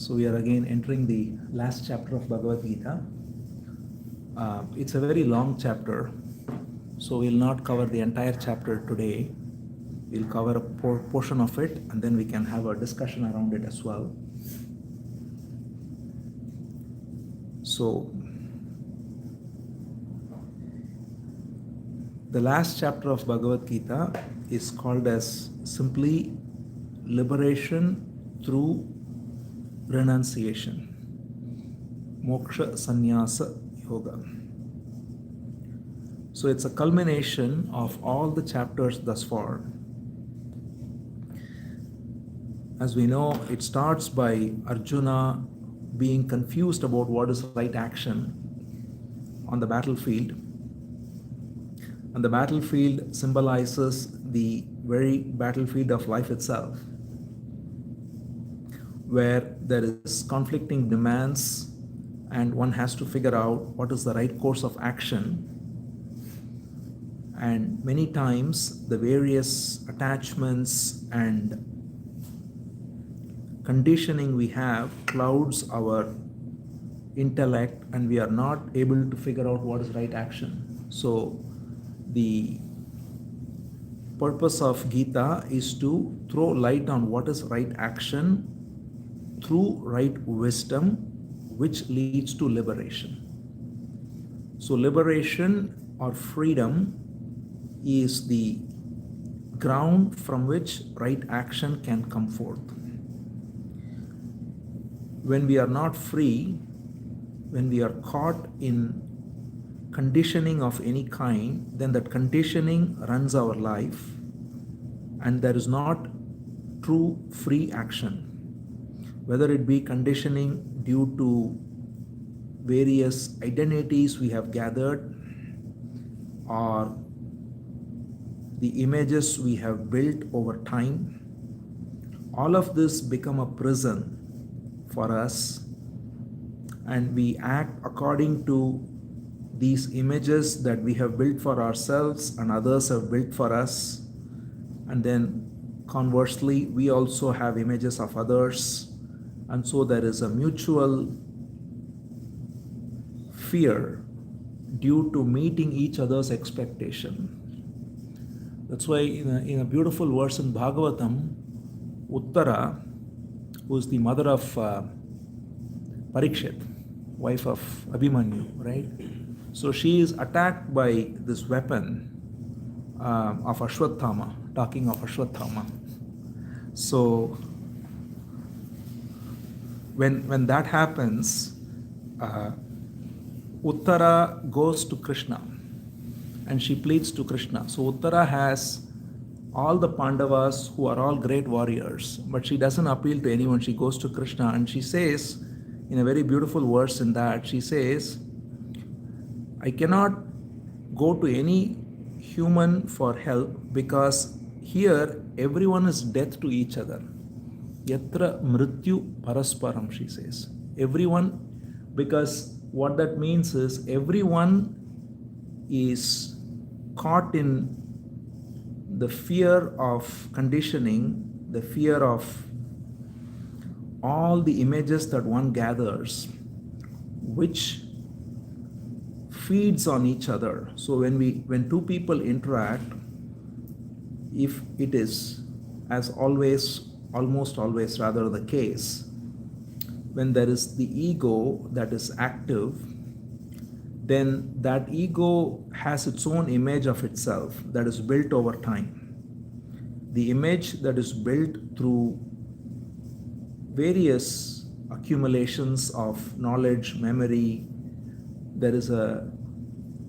So we are again entering the last chapter of Bhagavad Gita. It's a very long chapter, so we'll not cover the entire chapter today. We'll cover a portion of it and then we can have a discussion around it as well. So, the last chapter of Bhagavad Gita is called as simply liberation through renunciation. Moksha, Sannyāsa, yoga. So it's a culmination of all the chapters thus far. As we know, it starts by Arjuna being confused about what is right action on the battlefield. And the battlefield symbolizes the very battlefield of life itself, where there is conflicting demands and one has to figure out what is the right course of action. And many times the various attachments and conditioning we have clouds our intellect and we are not able to figure out what is right action. So the purpose of Gita is to throw light on what is right action through right wisdom, which leads to liberation. So liberation or freedom is the ground from which right action can come forth. When we are not free, when we are caught in conditioning of any kind, then that conditioning runs our life and there is not true free action. Whether it be conditioning due to various identities we have gathered or the images we have built over time, all of this become a prison for us and we act according to these images that we have built for ourselves and others have built for us, and then conversely we also have images of others, and so there is a mutual fear due to meeting each other's expectation. That's why in a beautiful verse in Bhagavatam, Uttara, who is the mother of Parikshit, wife of Abhimanyu, right? So she is attacked by this weapon of Ashwatthama, talking of Ashwatthama. So when that happens, Uttara goes to Krishna and she pleads to Krishna. So Uttara has all the Pandavas who are all great warriors, but she doesn't appeal to anyone. She goes to Krishna and she says, in a very beautiful verse in that, she says, I cannot go to any human for help because here everyone is death to each other. Yatra mrityu parasparam, she says. Everyone, because what that means is everyone is caught in the fear of conditioning, the fear of all the images that one gathers, which feeds on each other. So when two people interact, if it is, as almost always rather the case, when there is the ego that is active, then that ego has its own image of itself that is built over time. The image that is built through various accumulations of knowledge, memory, there is a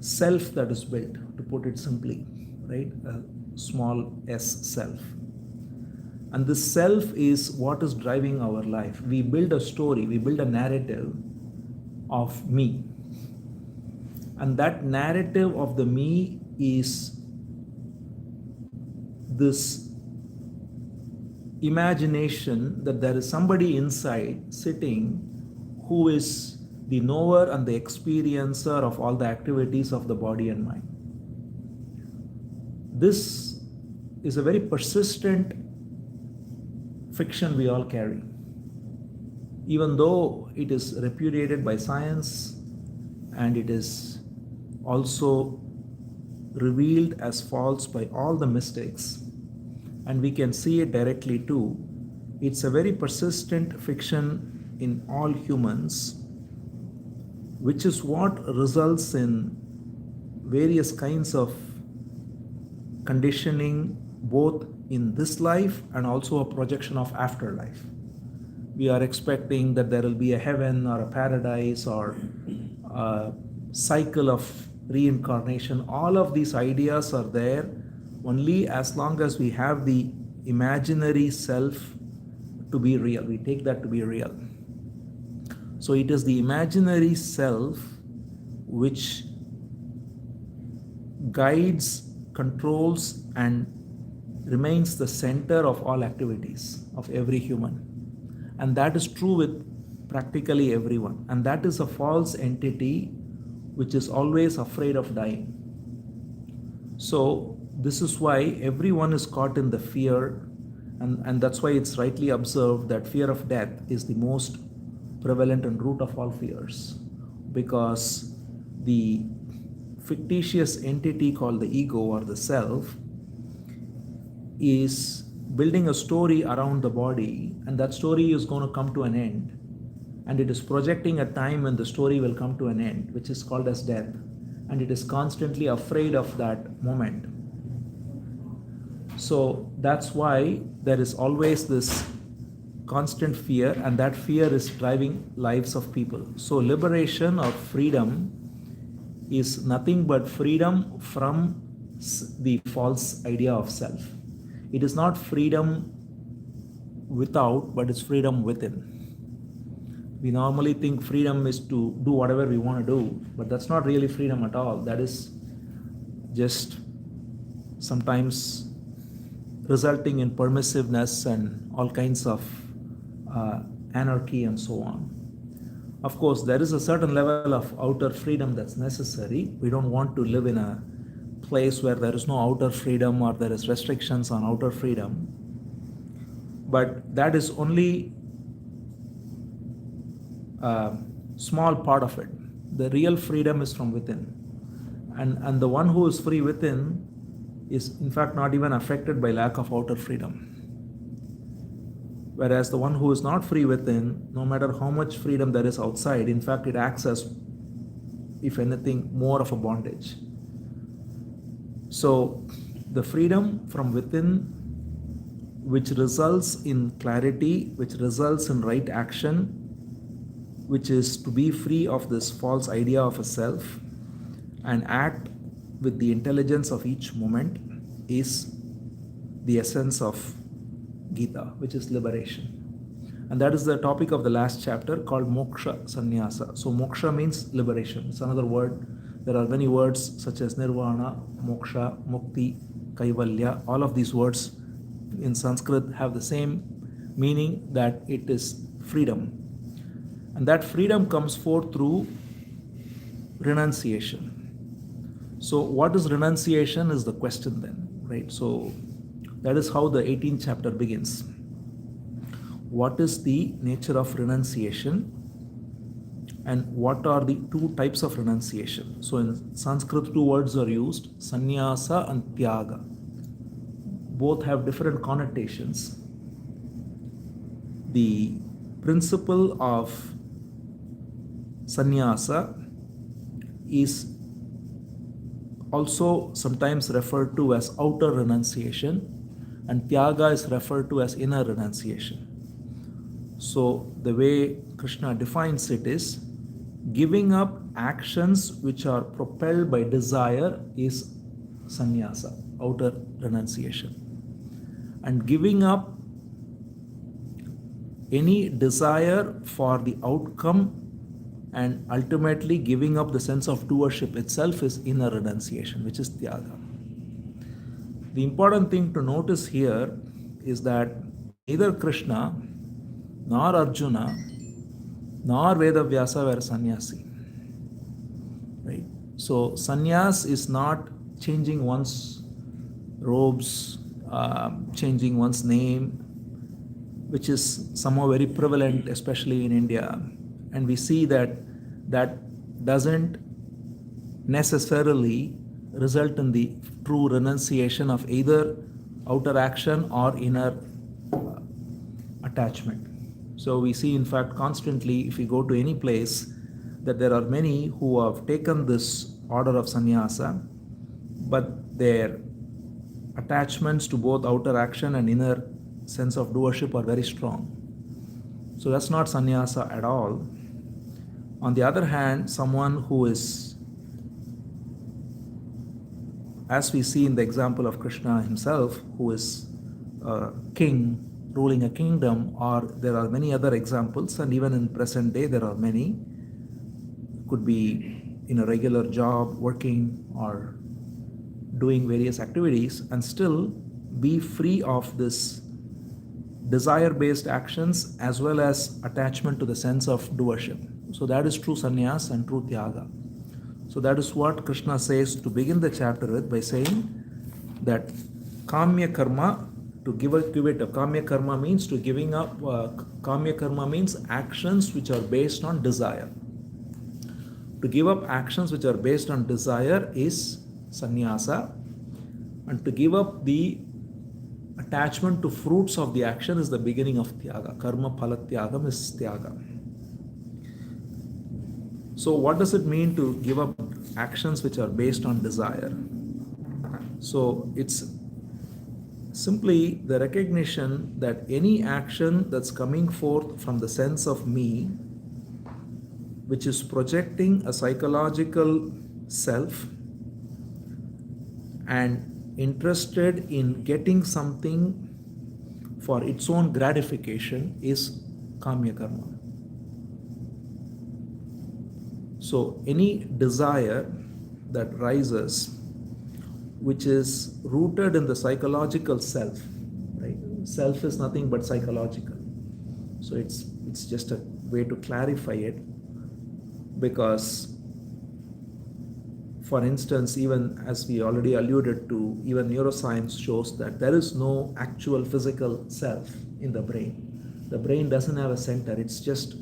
self that is built, to put it simply, right? A small s self. And this self is what is driving our life. We build a story, we build a narrative of me. And that narrative of the me is this imagination that there is somebody inside sitting who is the knower and the experiencer of all the activities of the body and mind. This is a very persistent fiction we all carry. even though it is repudiated by science and it is also revealed as false by all the mystics, and we can see it directly too. It's a very persistent fiction in all humans, which is what results in various kinds of conditioning, both in this life and also a projection of afterlife. We are expecting that there will be a heaven or a paradise or a cycle of reincarnation. All of these ideas are there only as long as we have the imaginary self to be real. We take that to be real. So it is the imaginary self which guides, controls, and remains the center of all activities of every human. And that is true with practically everyone. And that is a false entity which is always afraid of dying. So this is why everyone is caught in the fear, and that's why it's rightly observed that fear of death is the most prevalent and root of all fears, because the fictitious entity called the ego or the self is building a story around the body, and that story is going to come to an end, and it is projecting a time when the story will come to an end, which is called as death, and it is constantly afraid of that moment. So that's why there is always this constant fear, and that fear is driving lives of people. So liberation or freedom is nothing but freedom from the false idea of self. It is not freedom without, but it's freedom within. We normally think freedom is to do whatever we want to do, but that's not really freedom at all. That is just sometimes resulting in permissiveness and all kinds of anarchy and so on. Of course, there is a certain level of outer freedom that's necessary. We don't want to live in a place where there is no outer freedom or there is restrictions on outer freedom. But that is only a small part of it. The real freedom is from within. And the one who is free within is in fact not even affected by lack of outer freedom. Whereas the one who is not free within, no matter how much freedom there is outside, in fact it acts as, if anything, more of a bondage. So the freedom from within, which results in clarity, which results in right action, which is to be free of this false idea of a self and act with the intelligence of each moment, is the essence of Gita, which is liberation. And that is the topic of the last chapter called Moksha, Sannyāsa. So Moksha means liberation. It's another word. There are many words such as Nirvana, Moksha, Mukti, Kaivalya. All of these words in Sanskrit have the same meaning, that it is freedom. And that freedom comes forth through renunciation. So what is renunciation is the question then, right? So that is how the 18th chapter begins. What is the nature of renunciation, and what are the two types of renunciation? So in Sanskrit, two words are used, Sannyāsa and Tyaga. Both have different connotations. The principle of Sannyāsa is also sometimes referred to as outer renunciation, and Tyaga is referred to as inner renunciation. So the way Krishna defines it is, giving up actions which are propelled by desire is Sannyāsa, outer renunciation. And giving up any desire for the outcome and ultimately giving up the sense of doership itself is inner renunciation, which is Tyaga. The important thing to notice here is that neither Krishna nor Arjuna nor Vedavyasa were sannyasi. Right? So sannyas is not changing one's robes, changing one's name, which is somehow very prevalent, especially in India. And we see that that doesn't necessarily result in the true renunciation of either outer action or inner attachment. So we see, in fact, constantly, if we go to any place, that there are many who have taken this order of sannyasa, but their attachments to both outer action and inner sense of doership are very strong. So that's not sannyasa at all. On the other hand, someone who is, as we see in the example of Krishna himself, who is a king ruling a kingdom, or there are many other examples, and even in present day there are many, could be in a regular job, working or doing various activities, and still be free of this desire-based actions as well as attachment to the sense of doership. So that is true sannyas and true tyaga. So that is what Krishna says to begin the chapter with, by saying that kamya karma, to give it up. Kamya karma means to giving up. Kamya karma means actions which are based on desire. To give up actions which are based on desire is sannyasa, and to give up the attachment to fruits of the action is the beginning of tyaga. Karma phala tyagam is tyaga. So what does it mean to give up actions which are based on desire? So it's simply the recognition that any action that's coming forth from the sense of me, which is projecting a psychological self and interested in getting something for its own gratification, is kamya karma. So any desire that rises, which is rooted in the psychological self, right? Self is nothing but psychological. So it's just a way to clarify it, because, for instance, even as we already alluded to, even neuroscience shows that there is no actual physical self in the brain. The brain doesn't have a center. It's just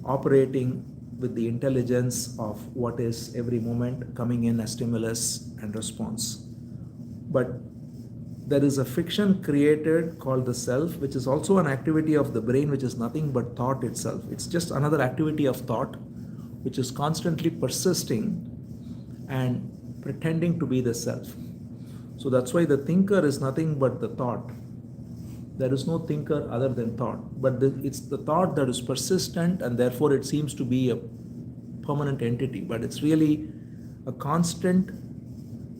operating with the intelligence of what is every moment coming in as stimulus and response. But there is a fiction created called the self, which is also an activity of the brain, which is nothing but thought itself. It's just another activity of thought, which is constantly persisting and pretending to be the self. So that's why the thinker is nothing but the thought. There is no thinker other than thought, but it's the thought that is persistent, and therefore it seems to be a permanent entity, but it's really a constant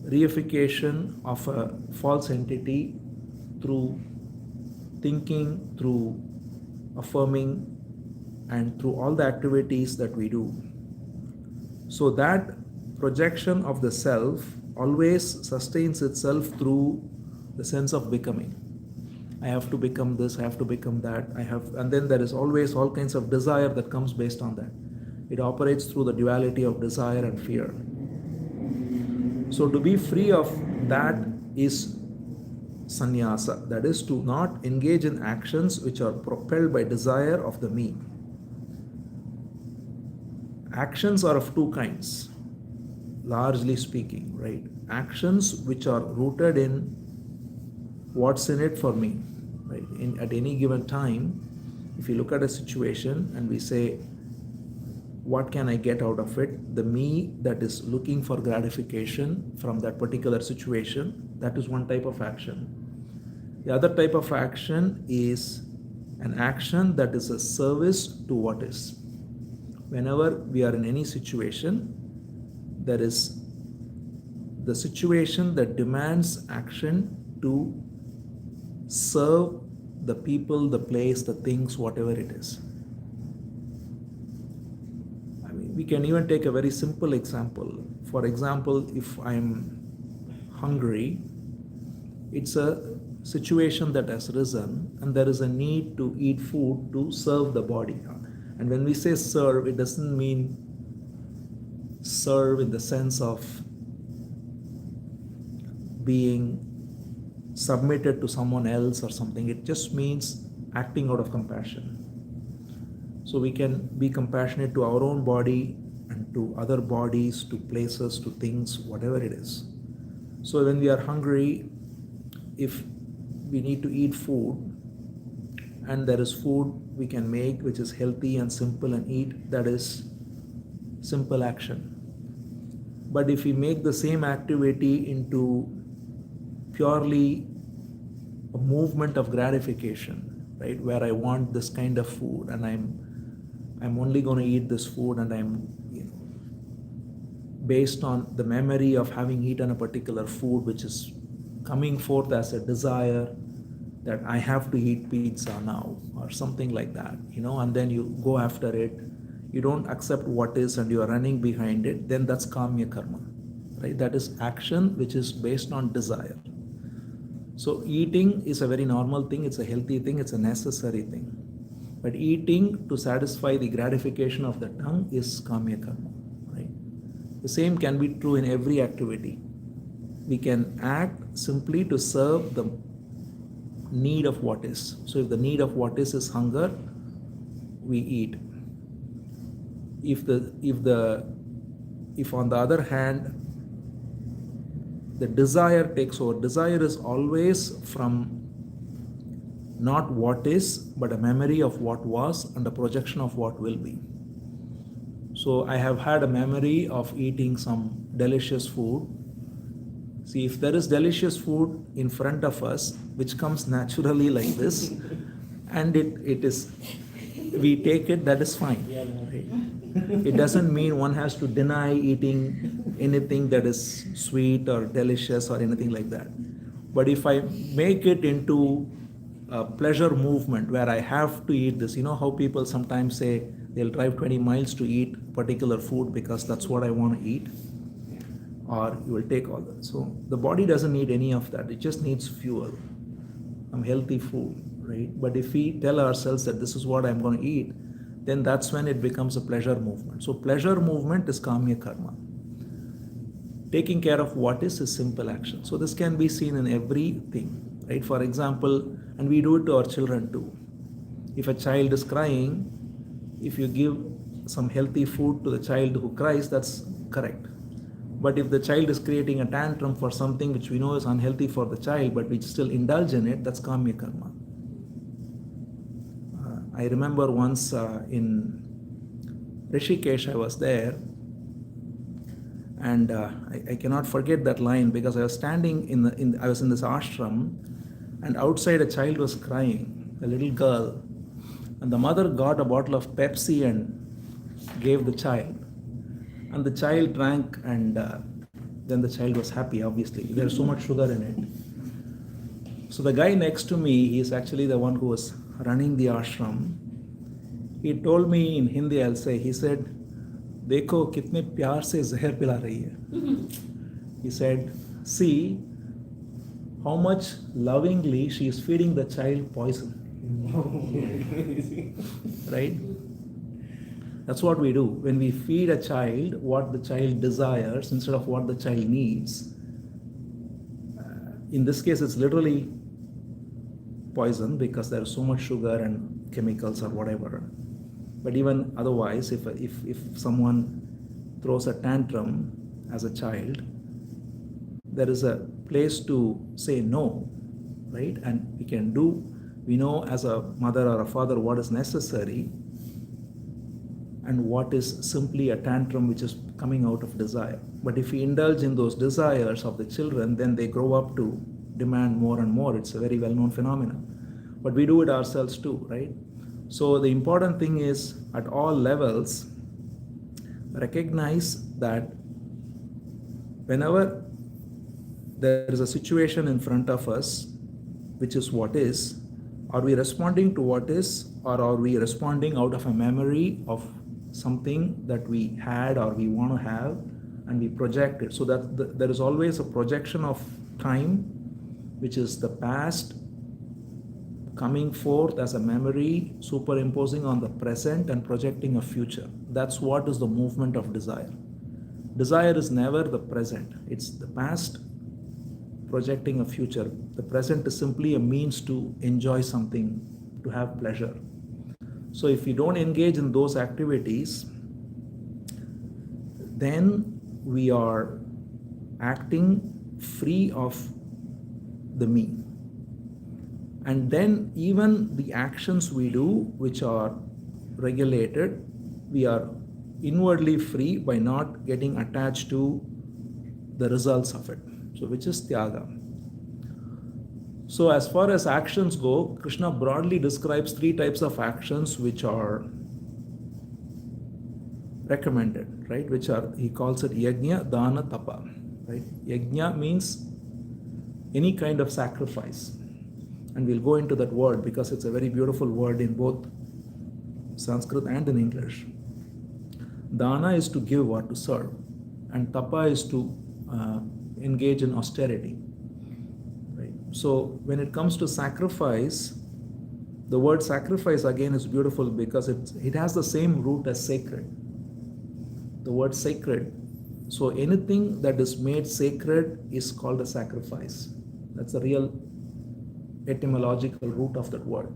reification of a false entity through thinking, through affirming, and through all the activities that we do. So that projection of the self always sustains itself through the sense of becoming. I have to become this, I have to become that, and then there is always all kinds of desire that comes based on that. It operates through the duality of desire and fear. So to be free of that is sannyasa, that is to not engage in actions which are propelled by desire of the me. Actions are of two kinds, largely speaking, right? Actions which are rooted in what's in it for me, right? At any given time, if you look at a situation and we say, what can I get out of it? The me that is looking for gratification from that particular situation, that is one type of action. The other type of action is an action that is a service to what is. Whenever we are in any situation, there is the situation that demands action to serve the people, the place, the things, whatever it is. I mean, we can even take a very simple example. For example, if I'm hungry, it's a situation that has risen and there is a need to eat food to serve the body. And when we say serve, it doesn't mean serve in the sense of being submitted to someone else or something. It just means acting out of compassion. So we can be compassionate to our own body and to other bodies, to places, to things, whatever it is. So when we are hungry, if we need to eat food, and there is food we can make which is healthy and simple and eat, that is simple action. But if we make the same activity into purely a movement of gratification, right, where I want this kind of food and I'm only going to eat this food, and I'm based on the memory of having eaten a particular food which is coming forth as a desire that I have to eat pizza now or something like that, and then you go after it, you don't accept what is and you are running behind it, then that's kamya karma, right? That is action which is based on desire. So eating is a very normal thing, it's a healthy thing, it's a necessary thing. But eating to satisfy the gratification of the tongue is kamya karma, right? The same can be true in every activity. We can act simply to serve the need of what is. So if the need of what is hunger, we eat. If on the other hand the desire takes over, desire is always from not what is, but a memory of what was and a projection of what will be. So I have had a memory of eating some delicious food. See, if there is delicious food in front of us, which comes naturally like this, and it is, we take it, that is fine. Right? It doesn't mean one has to deny eating anything that is sweet or delicious or anything like that. But if I make it into a pleasure movement where I have to eat this, how people sometimes say they'll drive 20 miles to eat particular food because that's what I want to eat, or you will take all that. So the body doesn't need any of that. It just needs fuel, some healthy food, right? But if we tell ourselves that this is what I'm going to eat, then that's when it becomes a pleasure movement. So pleasure movement is kamya karma. Taking care of what is simple action. So this can be seen in everything, right? For example, and we do it to our children too. If a child is crying, if you give some healthy food to the child who cries, that's correct. But if the child is creating a tantrum for something which we know is unhealthy for the child, but we still indulge in it, that's kamya karma. I remember once in Rishikesh, I was there, and I cannot forget that line because I was standing I was in this ashram, and outside a child was crying, a little girl, and the mother got a bottle of Pepsi and gave the child. And the child drank, and then the child was happy, obviously. There's so much sugar in it. So the guy next to me, he is actually the one who was running the ashram. He told me in Hindi, I'll say, he said, "Dekho, kitne pyar se zahar pila rahi hai." He said, "See how much lovingly she is feeding the child poison." Right? That's what we do. When we feed a child what the child desires instead of what the child needs, in this case it's literally poison because there is so much sugar and chemicals or whatever. But even otherwise, if someone throws a tantrum as a child, there is a place to say no, right? And we know as a mother or a father what is necessary and what is simply a tantrum which is coming out of desire. But if we indulge in those desires of the children, then they grow up to demand more and more. It's a very well-known phenomenon. But we do it ourselves too, right? So the important thing is, at all levels, recognize that whenever there is a situation in front of us, which is what is, are we responding to what is, or are we responding out of a memory of something that we had or we want to have, and we project it? So that there is always a projection of time, which is the past coming forth as a memory, superimposing on the present and projecting a future. That's what is the movement of desire. Desire is never the present. It's the past projecting a future. The present is simply a means to enjoy something to have pleasure. So if we don't engage in those activities, then we are acting free of the me. And then even the actions we do, which are regulated, we are inwardly free by not getting attached to the results of it. So which is tyaga. So as far as actions go, Krishna broadly describes 3 types of actions which are recommended, right? Which are, he calls it yajna, dana, tapa, right? Yajna means any kind of sacrifice. And we'll go into that word because it's a very beautiful word in both Sanskrit and in English. Dana is to give or to serve, and tapa is to engage in austerity. Right? So when it comes to sacrifice, the word sacrifice again is beautiful because it has the same root as sacred. The word sacred. So anything that is made sacred is called a sacrifice. That's the real etymological root of that word.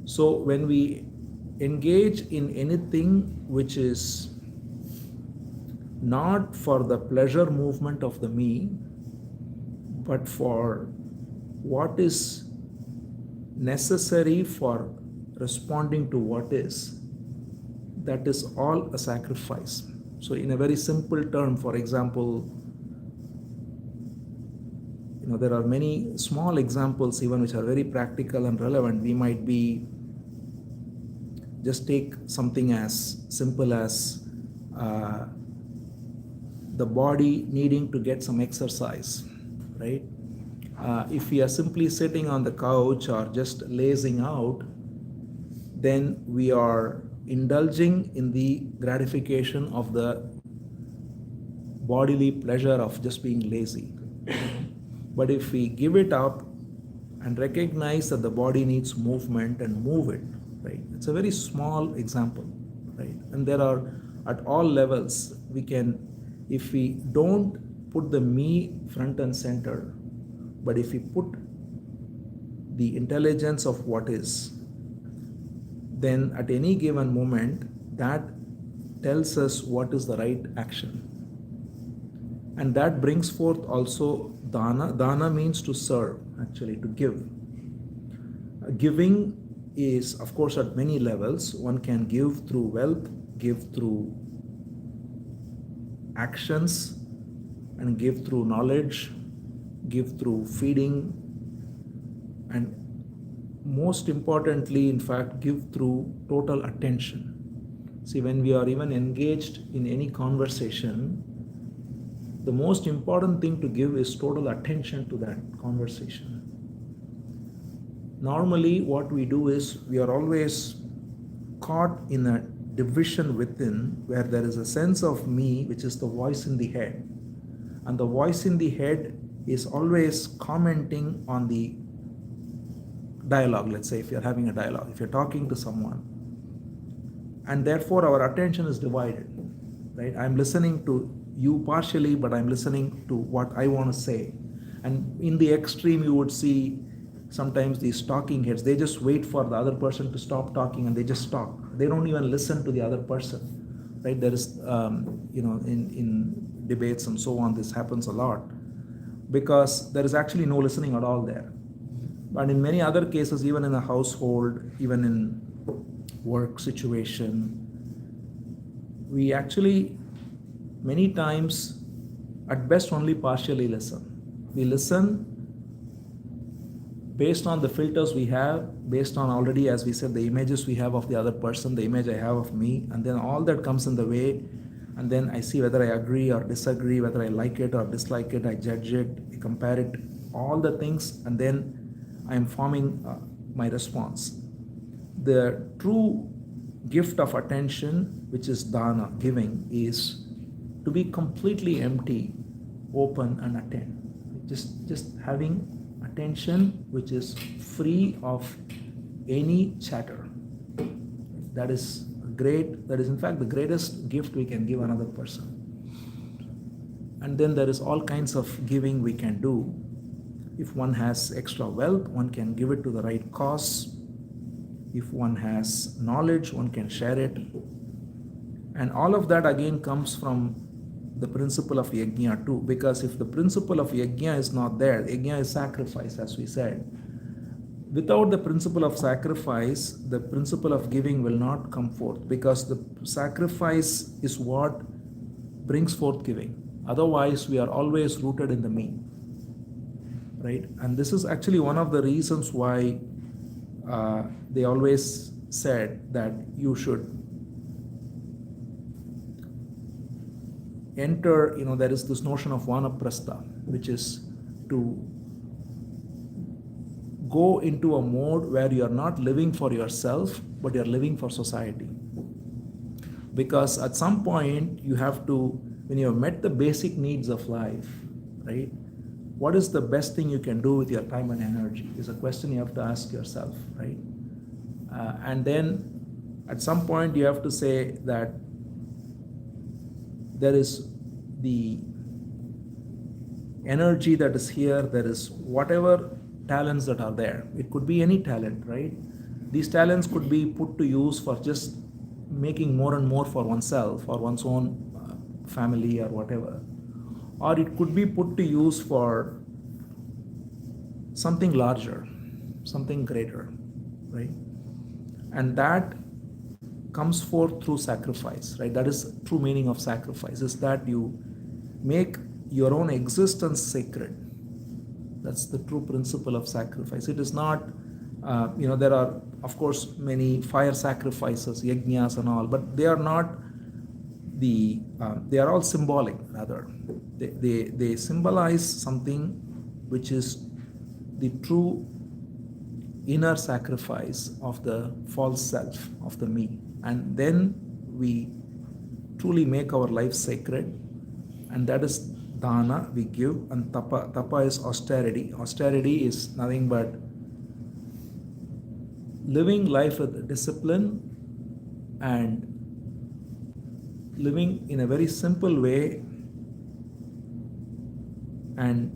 So when we engage in anything which is not for the pleasure movement of the me, but for what is necessary for responding to what is, that is all a sacrifice. So in a very simple term, for example, there are many small examples even which are very practical and relevant. We might be, just take something as simple as the body needing to get some exercise, right? If we are simply sitting on the couch or just lazing out, then we are indulging in the gratification of the bodily pleasure of just being lazy. But if we give it up and recognize that the body needs movement and move it, right? It's a very small example, right? And there are, at all levels, we can, if we don't put the me front and center, but if we put the intelligence of what is, then at any given moment, that tells us what is the right action. And that brings forth also dana. Dana means to serve, actually, to give. Giving is, of course, at many levels. One can give through wealth, give through actions, and give through knowledge, give through feeding, and most importantly, in fact, give through total attention. See, when we are even engaged in any conversation, the most important thing to give is total attention to that conversation. Normally, what we do is we are always caught in a division within where there is a sense of me, which is the voice in the head. And the voice in the head is always commenting on the dialogue. Let's say if you're having a dialogue, if you're talking to someone, and therefore our attention is divided, right? I'm listening to you partially, but I'm listening to what I want to say. And in the extreme, you would see sometimes these talking heads, they just wait for the other person to stop talking and they just talk. They don't even listen to the other person, right? There is, in debates and so on, this happens a lot because there is actually no listening at all there. But in many other cases, even in a household, even in work situation, we actually many times at best only partially listen. We listen based on the filters we have, based on already, as we said, the images we have of the other person, the image I have of me, and then all that comes in the way, and then I see whether I agree or disagree, whether I like it or dislike it, I judge it, I compare it, all the things, and then I am forming my response. The true gift of attention, which is dana, giving, is to be completely empty, open, and attend. Just having attention which is free of any chatter. That is great. That is in fact the greatest gift we can give another person. And then there is all kinds of giving we can do. If one has extra wealth, one can give it to the right cause. If one has knowledge, one can share it. And all of that again comes from the principle of yajna too, because if the principle of yajna is not there, yajna is sacrifice, as we said. Without the principle of sacrifice, the principle of giving will not come forth, because the sacrifice is what brings forth giving. Otherwise, we are always rooted in the me, right? And this is actually one of the reasons why they always said that you should enter, there is this notion of vanaprastha, which is to go into a mode where you are not living for yourself, but you are living for society. Because at some point you have to, when you have met the basic needs of life, right? What is the best thing you can do with your time and energy is a question you have to ask yourself, right? And then at some point you have to say that there is the energy that is here, there is whatever talents that are there. It could be any talent, right? These talents could be put to use for just making more and more for oneself or one's own family or whatever. Or it could be put to use for something larger, something greater, right? And that comes forth through sacrifice, right? That is true meaning of sacrifice, is that you make your own existence sacred. That's the true principle of sacrifice. It is not, there are, of course, many fire sacrifices, yajnas and all, but they are not they are all symbolic, rather. They symbolize something which is the true inner sacrifice of the false self, of the me. And then we truly make our life sacred, and that is dana, we give, and tapa. Tapa is austerity. Austerity is nothing but living life with discipline and living in a very simple way and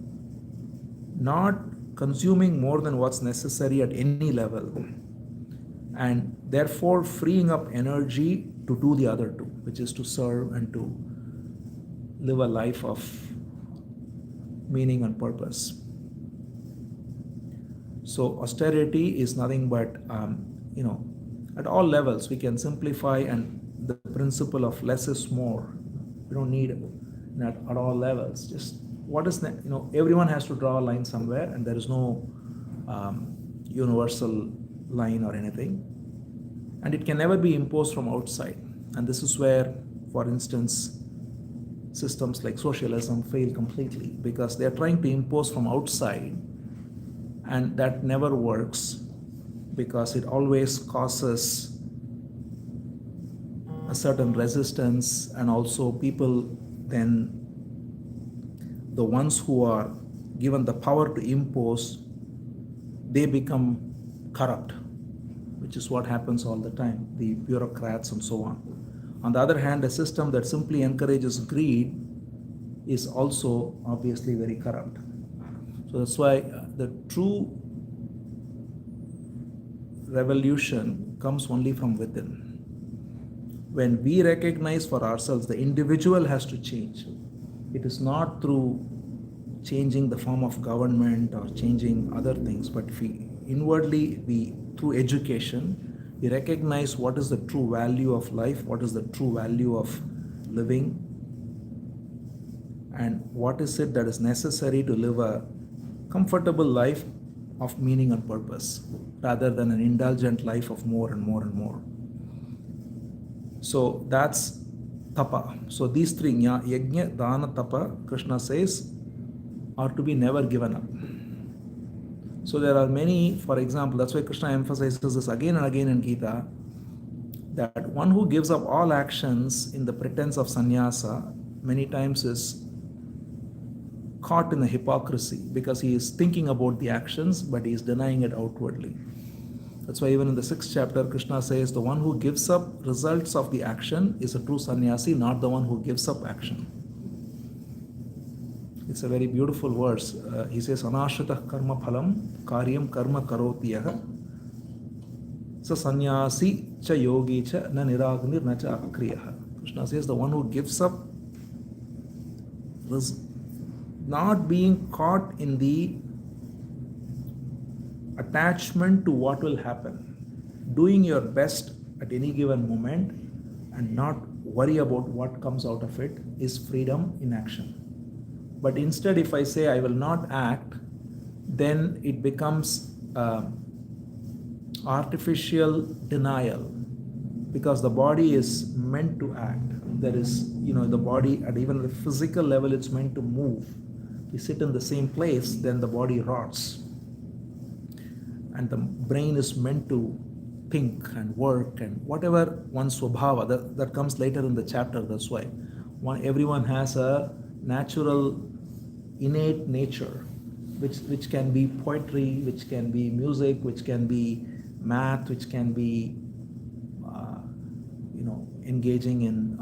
not consuming more than what's necessary at any level, and therefore freeing up energy to do the other two, which is to serve and to live a life of meaning and purpose. So austerity is nothing but, at all levels we can simplify, and the principle of less is more. We don't need at all levels. Just what is, everyone has to draw a line somewhere, and there is no universal line or anything. And it can never be imposed from outside. And this is where, for instance, systems like socialism fail completely, because they are trying to impose from outside, and that never works, because it always causes a certain resistance, and also people then, the ones who are given the power to impose, they become corrupt, which is what happens all the time, the bureaucrats and so on. On the other hand, a system that simply encourages greed is also obviously very corrupt. So that's why the true revolution comes only from within. When we recognize for ourselves, the individual has to change. It is not through changing the form of government or changing other things, but if we inwardly, through education, we recognize what is the true value of life, what is the true value of living, and what is it that is necessary to live a comfortable life of meaning and purpose, rather than an indulgent life of more and more and more. So that's tapa. So these three, yajna, dana, tapa, Krishna says, are to be never given up. So there are many, for example, that's why Krishna emphasizes this again and again in Gita, that one who gives up all actions in the pretense of sannyasa many times is caught in the hypocrisy, because he is thinking about the actions, but he is denying it outwardly. That's why even in the 6th chapter, Krishna says the one who gives up results of the action is a true sannyasi, not the one who gives up action. It's a very beautiful verse. He says, Anashritah karma phalam karyam karma karotiyaha Sa sannyasi cha yogi cha na niragnir na cha akriyaha. Krishna says the one who gives up is not being caught in the attachment to what will happen, doing your best at any given moment and not worry about what comes out of it is freedom in action. But instead, if I say I will not act, then it becomes artificial denial, because the body is meant to act. There is, the body at even the physical level, it's meant to move. If you sit in the same place, then the body rots. And the brain is meant to think and work and whatever one's swabhava, that comes later in the chapter. That's why everyone has a natural innate nature, which can be poetry, which can be music, which can be math, which can be engaging in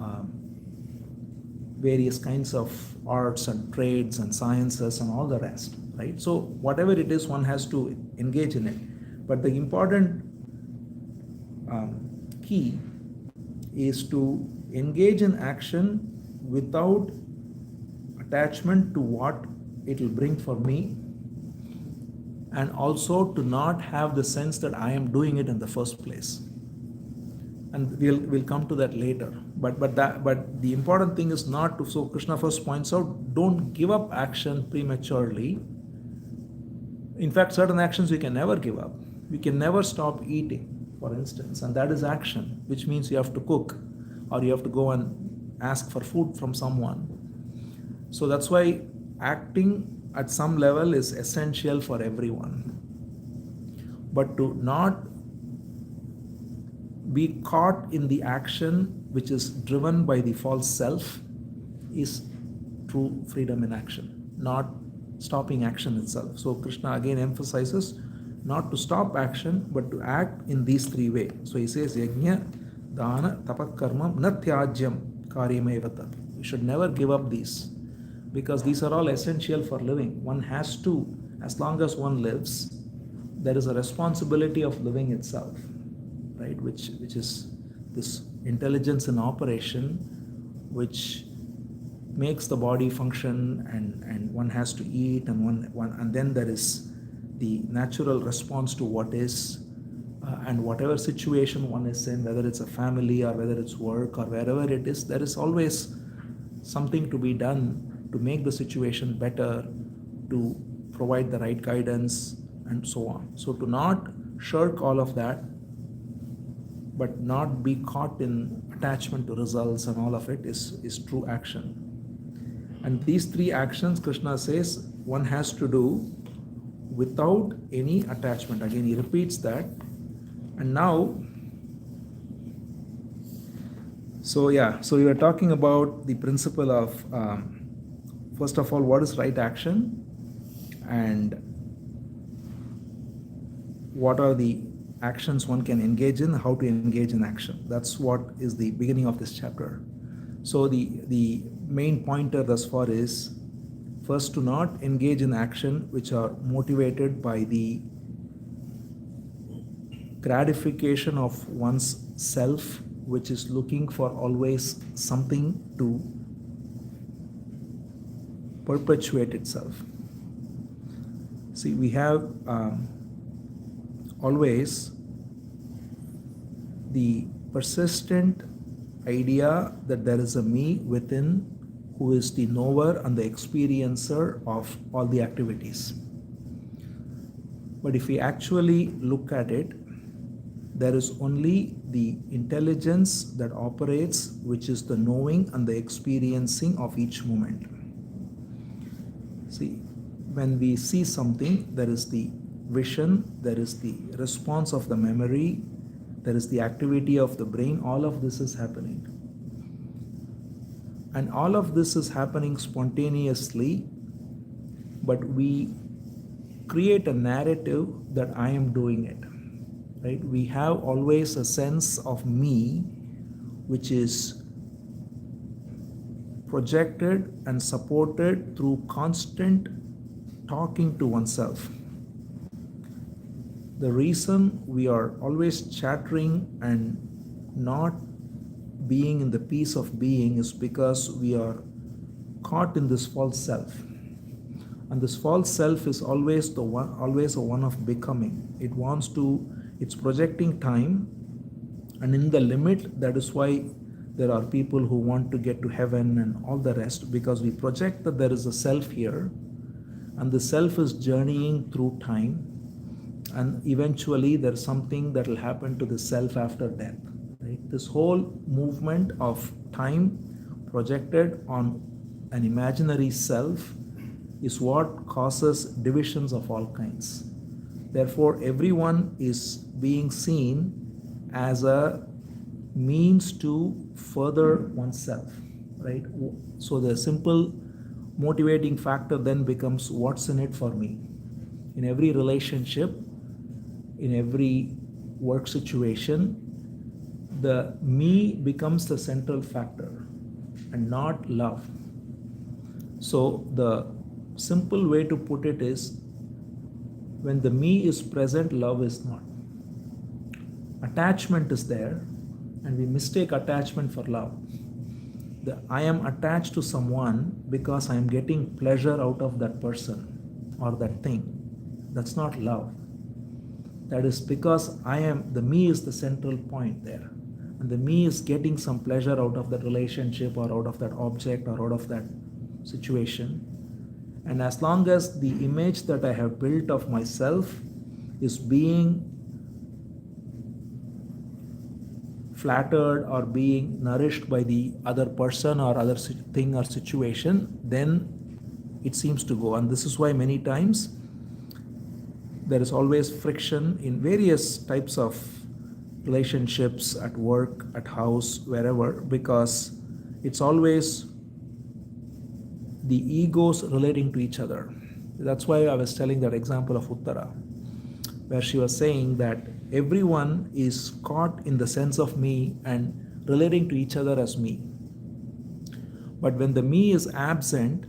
various kinds of arts and trades and sciences and all the rest, right? So whatever it is, one has to engage in it. But the important key is to engage in action without attachment to what it will bring for me, and also to not have the sense that I am doing it in the first place. And we'll come to that later. But the important thing is not to. So Krishna first points out, don't give up action prematurely. In fact, certain actions we can never give up. We can never stop eating, for instance, and that is action, which means you have to cook, or you have to go and ask for food from someone. So that's why acting at some level is essential for everyone. But to not be caught in the action which is driven by the false self is true freedom in action, not stopping action itself. So Krishna again emphasizes not to stop action, but to act in these three ways. So he says, yajna, dana, tapa, karmam, na tyajyam, karyameva tat. We should never give up these, because these are all essential for living. One has to, as long as one lives, there is a responsibility of living itself, right? Which is this intelligence in operation, which makes the body function, and one has to eat, and then there is the natural response to what is, and whatever situation one is in, whether it's a family or whether it's work or wherever it is, there is always something to be done to make the situation better, to provide the right guidance, and so on. So to not shirk all of that, but not be caught in attachment to results and all of it is true action. And these three actions, Krishna says, one has to do without any attachment. Again, he repeats that. And now, so we were talking about the principle of, first of all, what is right action, and what are the actions one can engage in, how to engage in action. That's what is the beginning of this chapter. So the main pointer thus far is, first, to not engage in action which are motivated by the gratification of one's self, which is looking for always something to perpetuate itself. See, we have always the persistent idea that there is a me within who is the knower and the experiencer of all the activities. But if we actually look at it, there is only the intelligence that operates, which is the knowing and the experiencing of each moment. See, when we see something, there is the vision, there is the response of the memory, there is the activity of the brain. All of this is happening. And all of this is happening spontaneously, but we create a narrative that I am doing it, right? We have always a sense of me, which is projected and supported through constant talking to oneself. The reason we are always chattering and not being in the peace of being is because we are caught in this false self. And this false self is always always a one of becoming. It's projecting time, and in the limit, that is why there are people who want to get to heaven and all the rest, because we project that there is a self here, and the self is journeying through time, and eventually there's something that will happen to the self after death. Right? This whole movement of time projected on an imaginary self is what causes divisions of all kinds. Therefore, everyone is being seen as a means to further oneself, right? So the simple motivating factor then becomes, what's in it for me? In every relationship, in every work situation, the me becomes the central factor and not love. So the simple way to put it is, when the me is present, love is not. Attachment is there, and we mistake attachment for love. I am attached to someone because I am getting pleasure out of that person or that thing. That's not love. That is because the me is the central point there. And the me is getting some pleasure out of that relationship or out of that object or out of that situation. And as long as the image that I have built of myself is being flattered or being nourished by the other person or other thing or situation, then it seems to go. And this is why many times there is always friction in various types of relationships, at work, at house, wherever, because it's always the egos relating to each other. That's why I was telling that example of Uttara, where she was saying that everyone is caught in the sense of me and relating to each other as me. But when the me is absent,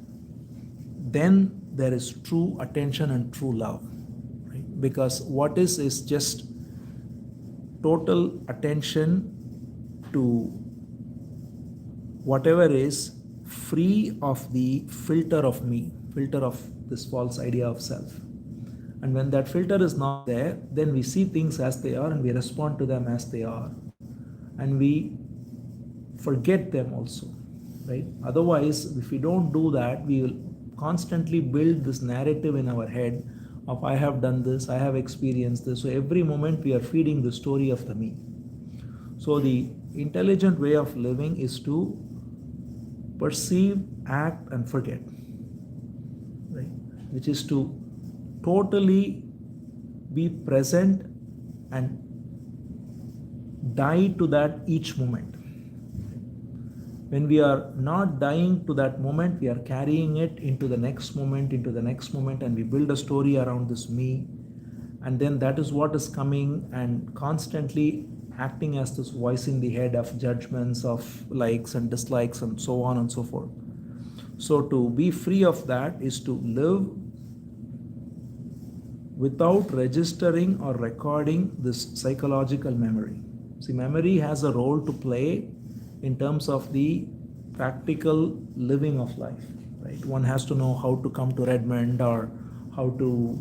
then there is true attention and true love. Right? Because what is just total attention to whatever is free of the filter of me, filter of this false idea of self. And when that filter is not there, then we see things as they are and we respond to them as they are. And we forget them also, right? Otherwise, if we don't do that, we will constantly build this narrative in our head of, I have done this, I have experienced this. So every moment we are feeding the story of the me. So the intelligent way of living is to perceive, act, and forget, right? Which is to totally be present and die to that each moment. When we are not dying to that moment, we are carrying it into the next moment, and we build a story around this me. And then that is what is coming and constantly acting as this voice in the head of judgments, of likes and dislikes, and so on and so forth. So to be free of that is to live without registering or recording this psychological memory. See, memory has a role to play in terms of the practical living of life, right? One has to know how to come to Redmond or how to,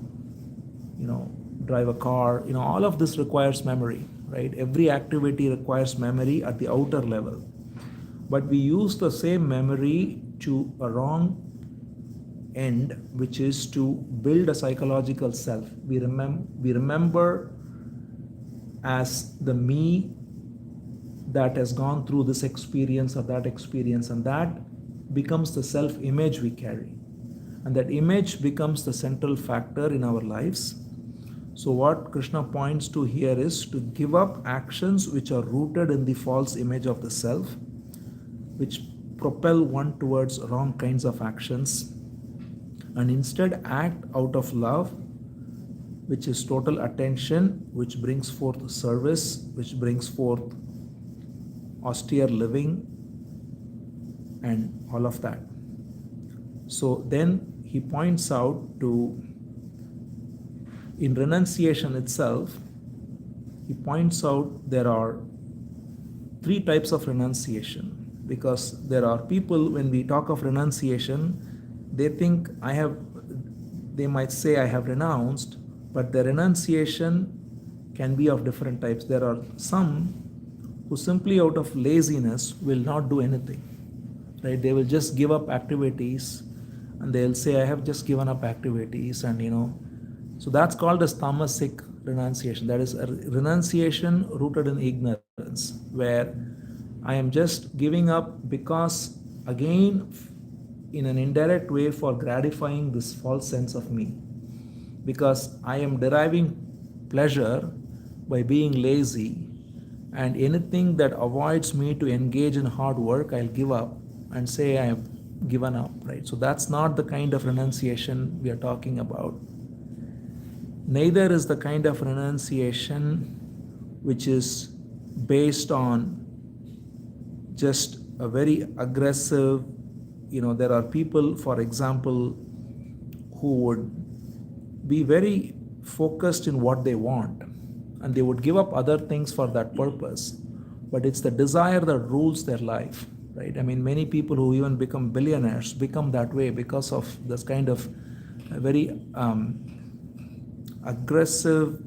drive a car. All of this requires memory, right? Every activity requires memory at the outer level. But we use the same memory to a wrong end, which is to build a psychological self. We remember as the me that has gone through this experience or that experience, and that becomes the self-image we carry. And that image becomes the central factor in our lives. So what Krishna points to here is to give up actions which are rooted in the false image of the self, which propel one towards wrong kinds of actions, and instead act out of love, which is total attention, which brings forth service, which brings forth austere living, and all of that. So then he points out to In renunciation itself, he points out there are three types of renunciation, because there are people, when we talk of renunciation, they think they might say I have renounced, but the renunciation can be of different types. There are some who simply out of laziness will not do anything, right? They will just give up activities, and they'll say I have just given up activities, and so that's called as tamasic renunciation. That is a renunciation rooted in ignorance, where I am just giving up because, again, in an indirect way, for gratifying this false sense of me, because I am deriving pleasure by being lazy, and anything that avoids me to engage in hard work, I'll give up and say I have given up, right? So that's not the kind of renunciation we are talking about. Neither is the kind of renunciation which is based on just a very aggressive, there are people, for example, who would be very focused in what they want, and they would give up other things for that purpose, but it's the desire that rules their life, right? I mean, many people who even become billionaires become that way because of this kind of very aggressive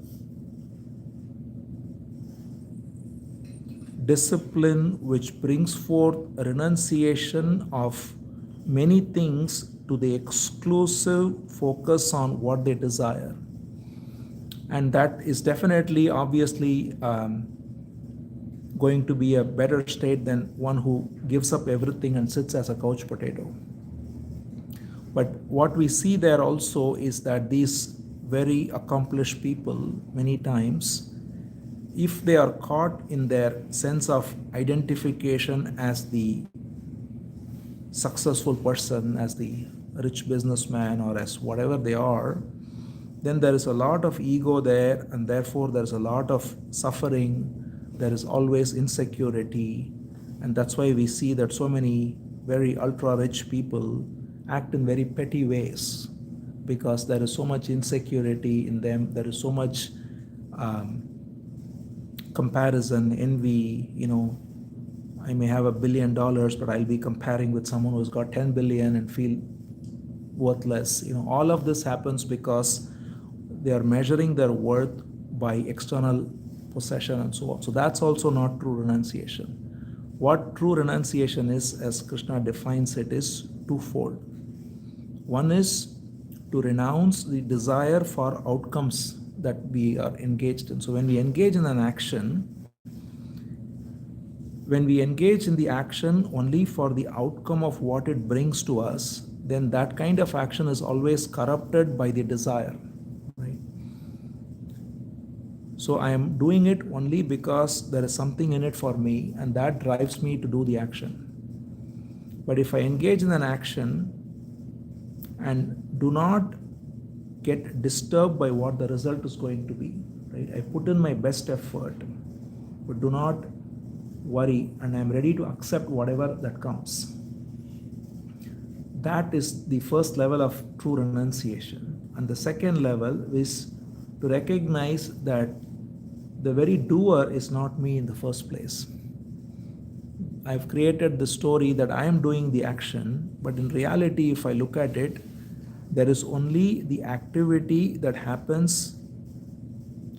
discipline, which brings forth a renunciation of many things to the exclusive focus on what they desire. And that is definitely, obviously, going to be a better state than one who gives up everything and sits as a couch potato. But what we see there also is that these very accomplished people, many times, if they are caught in their sense of identification as the successful person, as the rich businessman, or as whatever they are, then there is a lot of ego there, and therefore there is a lot of suffering. There is always insecurity, and that's why we see that so many very ultra rich people act in very petty ways, because there is so much insecurity in them. There is so much comparison, envy. I may have $1 billion, but I'll be comparing with someone who's got 10 billion and feel worthless. All of this happens because they are measuring their worth by external possession and so on. So that's also not true renunciation. What true renunciation is, as Krishna defines it, is twofold. One is to renounce the desire for outcomes that we are engaged in. So when we engage in an action, when we engage in the action only for the outcome of what it brings to us, then that kind of action is always corrupted by the desire, right? So I am doing it only because there is something in it for me, and that drives me to do the action. But if I engage in an action and do not get disturbed by what the result is going to be, right? I put in my best effort, but do not worry, and I'm ready to accept whatever that comes. That is the first level of true renunciation. And the second level is to recognize that the very doer is not me in the first place. I've created the story that I am doing the action, but in reality, if I look at it, there is only the activity that happens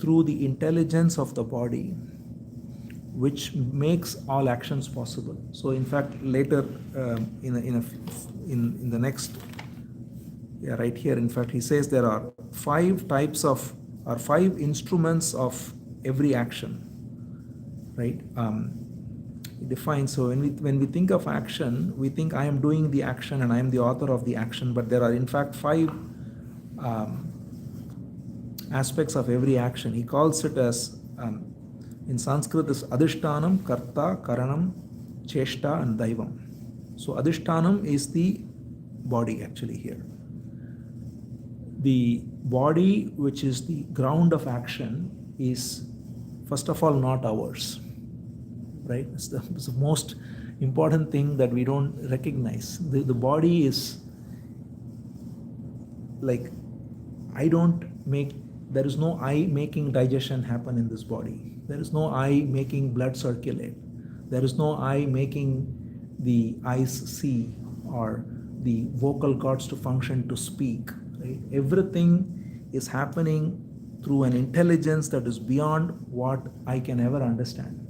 through the intelligence of the body, which makes all actions possible. So in fact, later in the next, right here, in fact, he says there are 5 instruments of every action, right? He defines. So when we think of action, we think I am doing the action and I am the author of the action, but there are in fact 5 aspects of every action. He calls it as, in Sanskrit, is adhishtanam, karta, karanam, cheshta, and daivam. So adhishtanam is the body actually here. The body, which is the ground of action, is first of all not ours, right? It's the most important thing that we don't recognize. The body is like, I don't make There is no I making digestion happen in this body. There is no I making blood circulate. There is no I making the eyes see or the vocal cords to function to speak. Right? Everything is happening through an intelligence that is beyond what I can ever understand.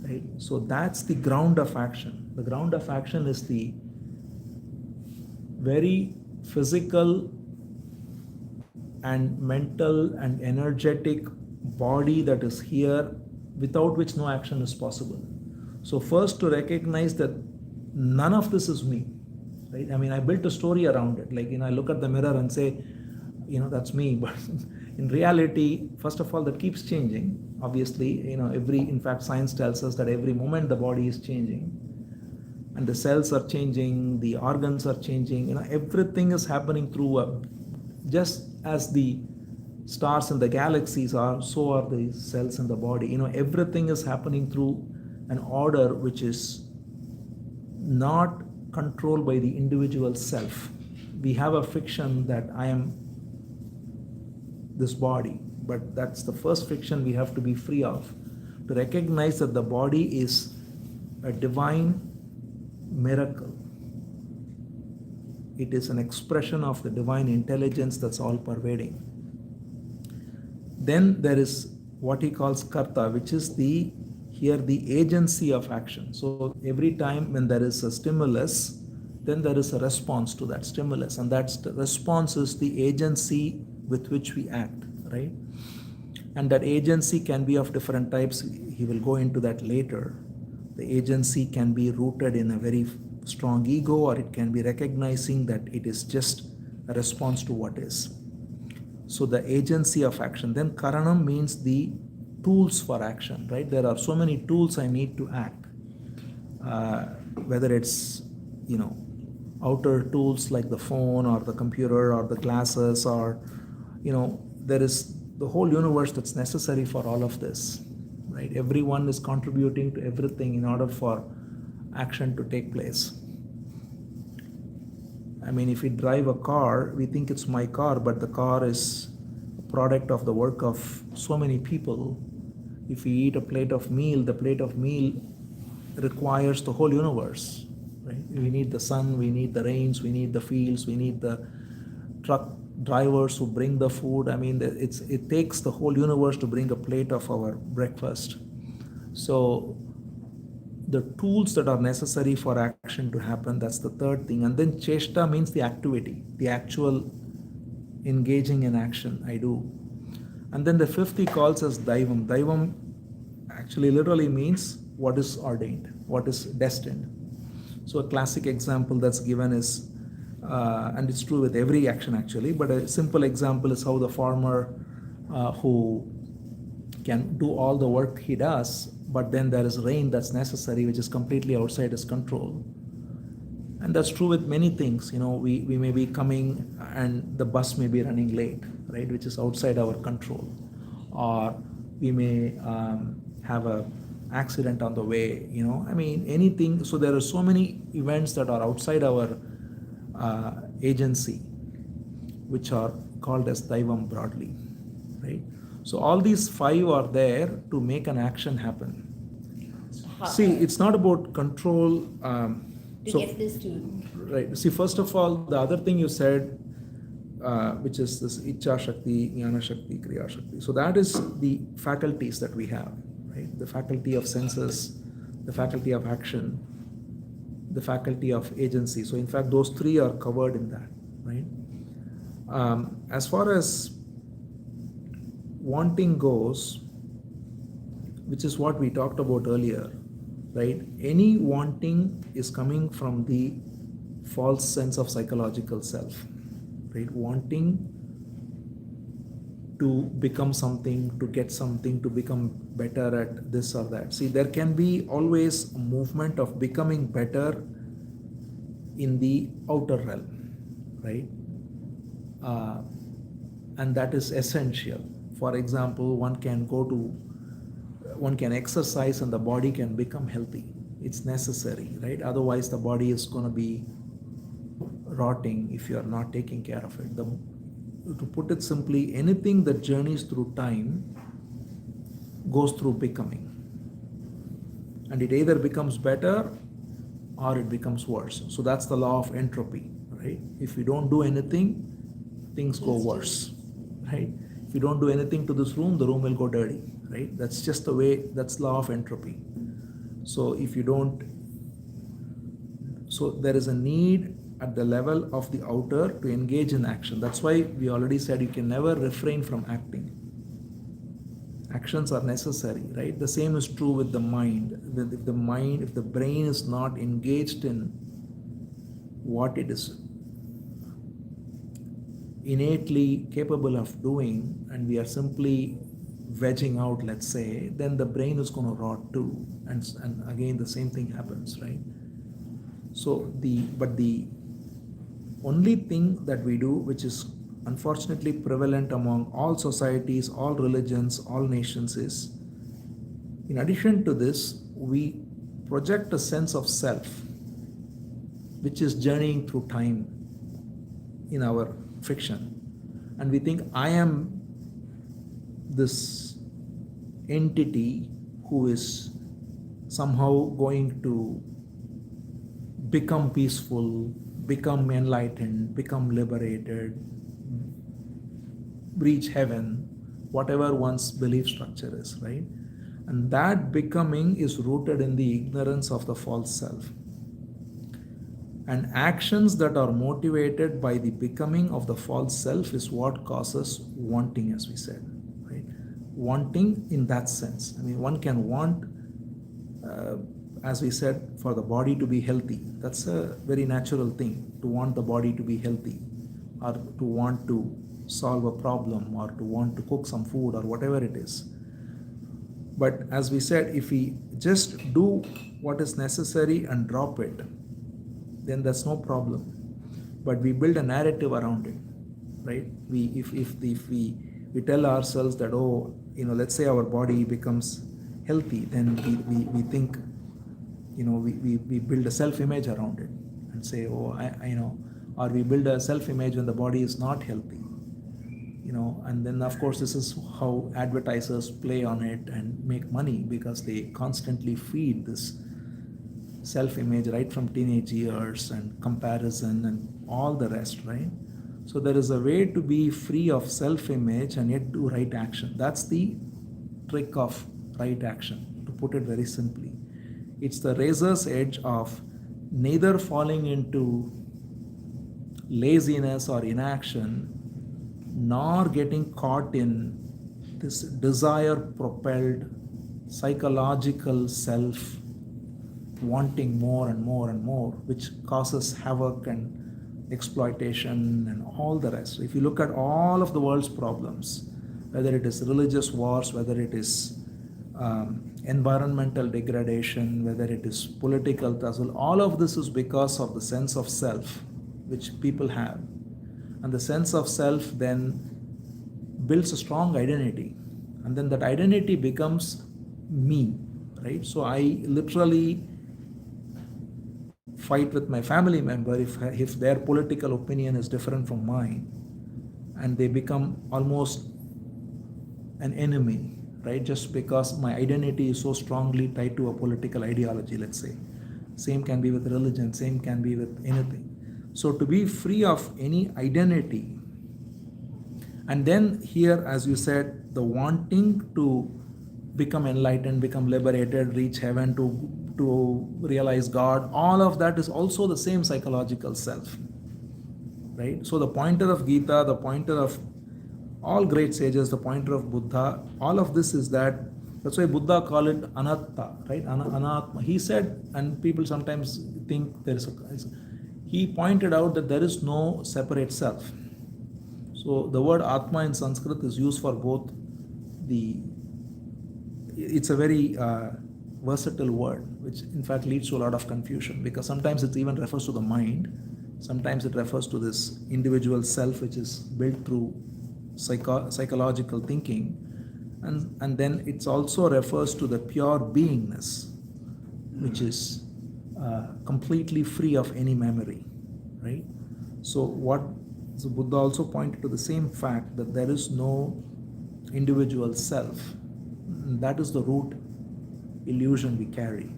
Right? So that's the ground of action. The ground of action is the very physical and mental and energetic body that is here, without which no action is possible. So first, to recognize that none of this is me, right? I mean, I built a story around it. Like, I look at the mirror and say, that's me. But in reality, first of all, that keeps changing. Obviously, in fact, science tells us that every moment the body is changing. And the cells are changing, the organs are changing, everything is happening through just as the stars in the galaxies are, so are the cells in the body. Everything is happening through an order which is not controlled by the individual self. We have a fiction that I am this body, but that's the first fiction we have to be free of, to recognize that the body is a divine miracle. It is an expression of the divine intelligence that's all pervading. Then there is what he calls karta, which is the agency of action. So every time when there is a stimulus, then there is a response to that stimulus, and that response is the agency with which we act, right? And that agency can be of different types. He will go into that later. The agency can be rooted in a very strong ego, or it can be recognizing that it is just a response to what is. So the agency of action. Then karanam means the tools for action, right? There are so many tools I need to act. Whether it's, outer tools like the phone or the computer or the glasses, or, there is the whole universe that's necessary for all of this, right? Everyone is contributing to everything in order for action to take place. I mean, if we drive a car, we think it's my car, but the car is a product of the work of so many people. If we eat a plate of meal, the plate of meal requires the whole universe, right? We need the sun, we need the rains, we need the fields, we need the truck drivers who bring the food. I mean, it takes the whole universe to bring a plate of our breakfast. So the tools that are necessary for action to happen, that's the third thing. And then cheshta means the activity, the actual engaging in action I do. And then the fifth he calls as daivam. Daivam actually literally means what is ordained, what is destined. So a classic example that's given is, and it's true with every action actually, but a simple example is how the farmer who can do all the work he does, but then there is rain that's necessary, which is completely outside his control. And that's true with many things. We may be coming and the bus may be running late, right, which is outside our control. Or we may have a accident on the way, I mean, anything. So there are so many events that are outside our agency, which are called as daivam broadly, right? So all these five are there to make an action happen. See, it's not about control. To get this to... Right. See, first of all, the other thing you said, which is this Icha Shakti, Jnana Shakti, Kriya Shakti. So that is the faculties that we have, right? The faculty of senses, the faculty of action, the faculty of agency. So in fact, those three are covered in that, right? As far as wanting goes, which is what we talked about earlier, right? Any wanting is coming from the false sense of psychological self, right? Wanting to become something, to get something, to become better at this or that. See, there can be always a movement of becoming better in the outer realm, right? And that is essential. For example, one can exercise and the body can become healthy. It's necessary, right? Otherwise, the body is going to be rotting if you are not taking care of it. to put it simply, anything that journeys through time goes through becoming. And it either becomes better or it becomes worse. So that's the law of entropy, right? If we don't do anything, things go worse, right? If you don't do anything to this room, the room will go dirty, right? That's just the way, that's law of entropy. So if you don't, so there is a need at the level of the outer to engage in action. That's why we already said you can never refrain from acting. Actions are necessary, right? The same is true with the mind. If the brain is not engaged in what it is innately capable of doing, and we are simply vegging out, let's say, then the brain is going to rot too. And again, the same thing happens, right? So the only thing that we do, which is unfortunately prevalent among all societies, all religions, all nations, is, in addition to this, we project a sense of self, which is journeying through time in our fiction. And we think, I am this entity who is somehow going to become peaceful, become enlightened, become liberated, reach heaven, whatever one's belief structure is, right? And that becoming is rooted in the ignorance of the false self. And actions that are motivated by the becoming of the false self is what causes wanting, as we said, right? Wanting in that sense. I mean, one can want, as we said, for the body to be healthy. That's a very natural thing, to want the body to be healthy, or to want to solve a problem, or to want to cook some food, or whatever it is. But as we said, if we just do what is necessary and drop it, then that's no problem. But we build a narrative around it, right? If we tell ourselves that, oh, let's say our body becomes healthy, then we think, we build a self-image around it and say, oh, or we build a self-image when the body is not healthy, and then of course this is how advertisers play on it and make money, because they constantly feed this self-image right from teenage years, and comparison and all the rest, right? So there is a way to be free of self-image and yet do right action. That's the trick of right action, to put it very simply. It's the razor's edge of neither falling into laziness or inaction, nor getting caught in this desire-propelled psychological self wanting more and more and more, which causes havoc and exploitation and all the rest. So if you look at all of the world's problems, whether it is religious wars, whether it is environmental degradation, whether it is political tussle, all of this is because of the sense of self which people have. And the sense of self then builds a strong identity, and then that identity becomes me, right? So I literally fight with my family member if their political opinion is different from mine, and they become almost an enemy, right? Just because my identity is so strongly tied to a political ideology, let's say. Same can be with religion, same can be with anything. So to be free of any identity, and then here, as you said, the wanting to become enlightened, become liberated, reach heaven, to realize God, all of that is also the same psychological self, right? So the pointer of Gita, the pointer of all great sages, the pointer of Buddha, all of this is that's why Buddha called it anatta, right? Anatma. He said, and people sometimes think he pointed out that there is no separate self. So the word Atma in Sanskrit is used for both it's a very versatile word, which in fact leads to a lot of confusion, because sometimes it even refers to the mind, sometimes it refers to this individual self which is built through psychological thinking, and then it also refers to the pure beingness, which is completely free of any memory, right? So So Buddha also pointed to the same fact that there is no individual self. That is the root illusion we carry.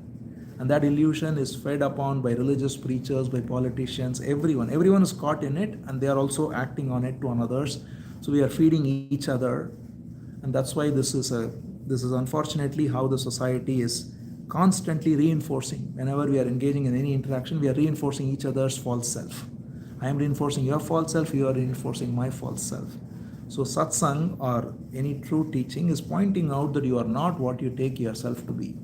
And that illusion is fed upon by religious preachers, by politicians, everyone. Everyone is caught in it, and they are also acting on it to others. So we are feeding each other, and that's why this is unfortunately how the society is constantly reinforcing. Whenever we are engaging in any interaction, we are reinforcing each other's false self. I am reinforcing your false self, you are reinforcing my false self. So satsang or any true teaching is pointing out that you are not what you take yourself to be.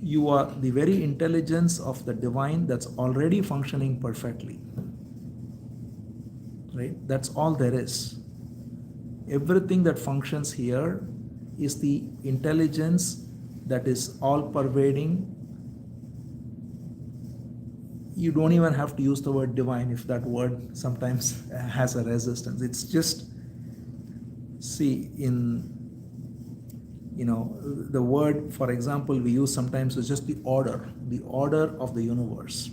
You are the very intelligence of the divine that's already functioning perfectly. Right? That's all there is. Everything that functions here is the intelligence that is all pervading. You don't even have to use the word divine if that word sometimes has a resistance. It's just, see, the word, for example, we use sometimes is just the order of the universe.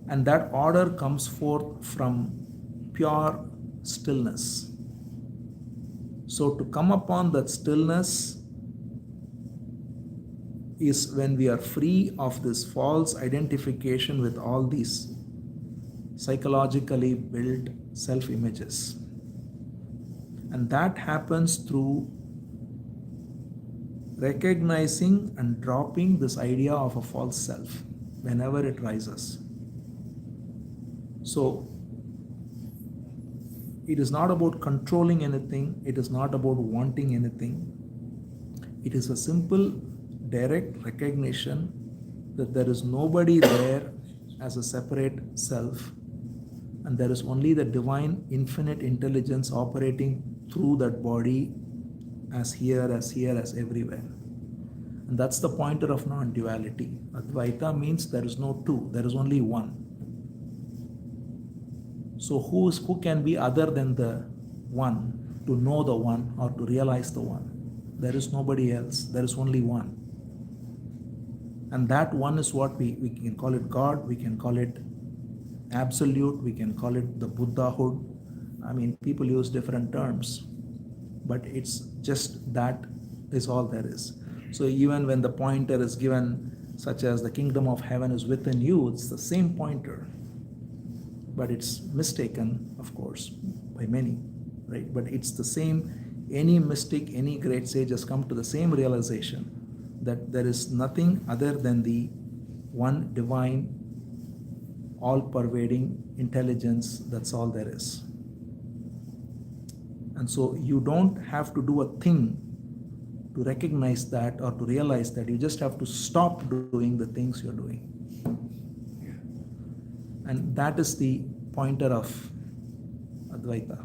And that order comes forth from pure stillness. So to come upon that stillness is when we are free of this false identification with all these psychologically built self-images. And that happens through recognizing and dropping this idea of a false self whenever it rises. So it is not about controlling anything, it is not about wanting anything. It is a simple, direct recognition that there is nobody there as a separate self, and there is only the divine infinite intelligence operating through that body as here, as everywhere. And that's the pointer of non-duality. Advaita means there is no two, there is only one. So who can be other than the one to know the one or to realize the one? There is nobody else, there is only one. And that one is what we can call it God, we can call it absolute, we can call it the Buddhahood. I mean, people use different terms, but it's just that is all there is. So even when the pointer is given, such as the kingdom of heaven is within you, it's the same pointer, but it's mistaken, of course, by many, right? But it's the same. Any mystic, any great sage has come to the same realization that there is nothing other than the one divine, all-pervading intelligence. That's all there is. And so you don't have to do a thing to recognize that or to realize that. You just have to stop doing the things you're doing. And that is the pointer of Advaita.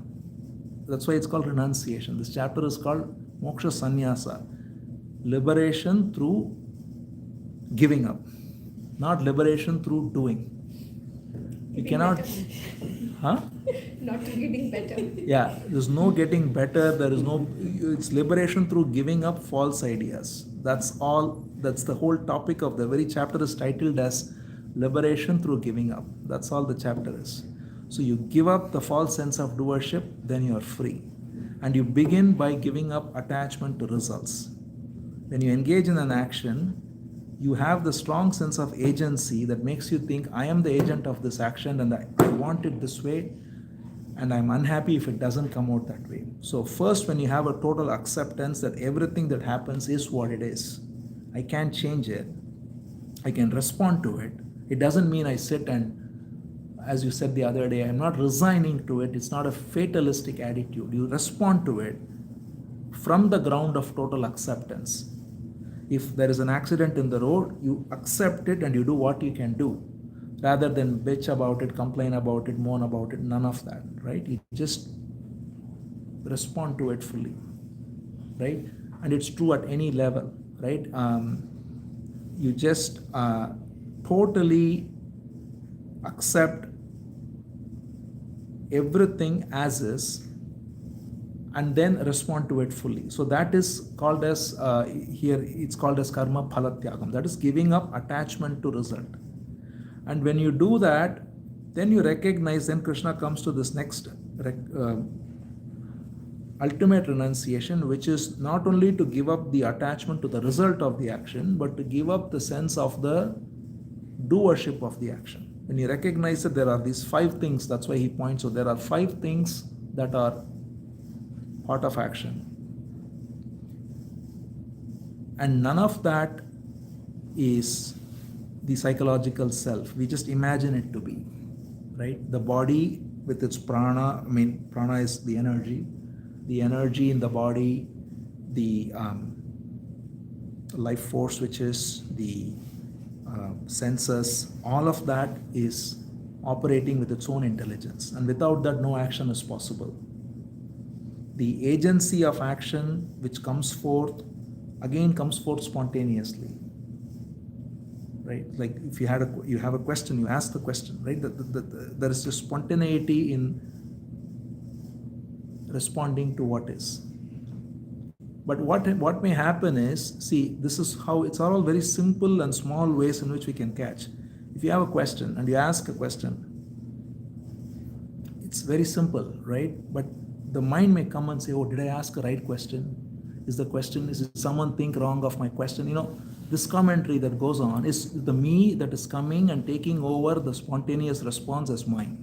That's why it's called renunciation. This chapter is called Moksha Sannyāsa. Liberation through giving up, not liberation through doing. You cannot, huh? Not getting better. Yeah, there's no getting better. There is no, it's liberation through giving up false ideas. That's all, that's the whole topic of the very chapter is titled as liberation through giving up. That's all the chapter is. So you give up the false sense of doership, then you are free. And you begin by giving up attachment to results. When you engage in an action, you have the strong sense of agency that makes you think, I am the agent of this action and I want it this way, and I'm unhappy if it doesn't come out that way. So first, when you have a total acceptance that everything that happens is what it is, I can't change it, I can respond to it. It doesn't mean I sit and, as you said the other day, I'm not resigning to it. It's not a fatalistic attitude. You respond to it from the ground of total acceptance. If there is an accident in the road, you accept it and you do what you can do, rather than bitch about it, complain about it, moan about it, none of that, right? You just respond to it fully, right? And it's true at any level, right? You just totally accept everything as is and then respond to it fully. So that is called as, here it's called as karma phalatyagam. That is giving up attachment to result. And when you do that, Then you recognize, then Krishna comes to this next ultimate renunciation, which is not only to give up the attachment to the result of the action, but to give up the sense of the doership of the action. When you recognize that there are these 5 things, that's why he points out there are 5 things that are part of action. And none of that is the psychological self. We just imagine it to be, right? The body with its prana, prana is the energy in the body, the life force, which is the senses, all of that is operating with its own intelligence. And without that, no action is possible. The agency of action which comes forth spontaneously. Right? Like if you have a question, you ask the question, right? There is just spontaneity in responding to what is. But what may happen is, see, this is how it's all very simple and small ways in which we can catch. If you have a question and you ask a question, it's very simple, right? But the mind may come and say, oh, did I ask a right question? Is someone think wrong of my question? This commentary that goes on is the me that is coming and taking over the spontaneous response as mine,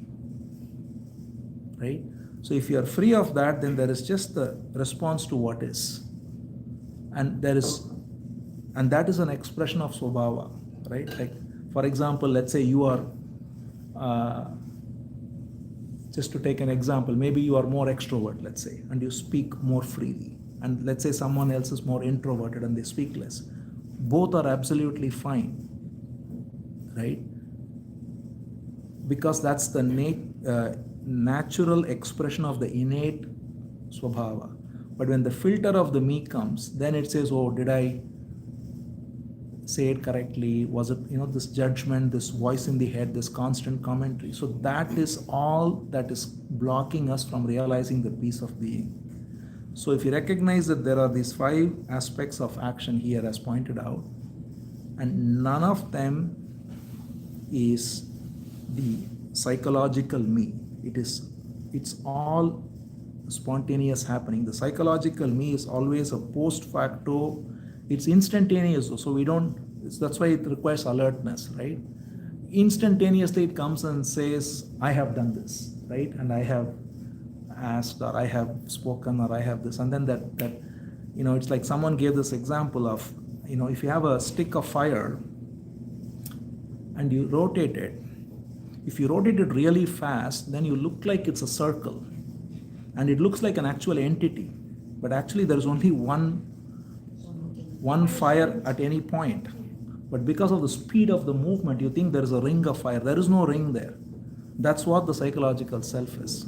right? So if you are free of that, then there is just the response to what is. And that is an expression of svabhava, right? Like, for example, let's say you are, just to take an example, maybe you are more extrovert, let's say, and you speak more freely. And let's say someone else is more introverted and they speak less. Both are absolutely fine, right? Because that's the natural expression of the innate svabhava. But when the filter of the me comes, then it says, oh, did I say it correctly? Was it, this judgment, this voice in the head, this constant commentary? So that is all that is blocking us from realizing the peace of being. So if you recognize that there are these 5 aspects of action here as pointed out, and none of them is the psychological me. It's all spontaneous happening. The psychological me is always a post facto. It's instantaneous, so that's why it requires alertness, right? Instantaneously it comes and says, I have done this, right? And I have asked, or I have spoken, or I have this. And then that it's like someone gave this example of, if you have a stick of fire and you rotate it, if you rotate it really fast, then you look like it's a circle and it looks like an actual entity, but actually there is only one fire at any point. But because of the speed of the movement, you think there is a ring of fire. There is no ring there. That's what the psychological self is.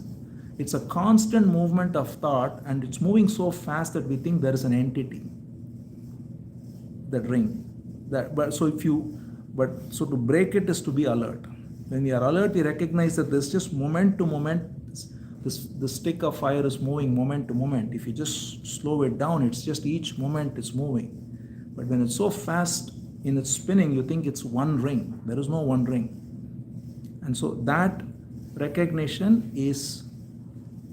It's a constant movement of thought, and it's moving so fast that we think there is an entity, that ring. So to break it is to be alert. When we are alert, we recognize that there's just moment to moment. The stick of fire is moving moment to moment. If you just slow it down, it's just each moment is moving. But when it's so fast in its spinning, you think it's one ring. There is no one ring. And so that recognition is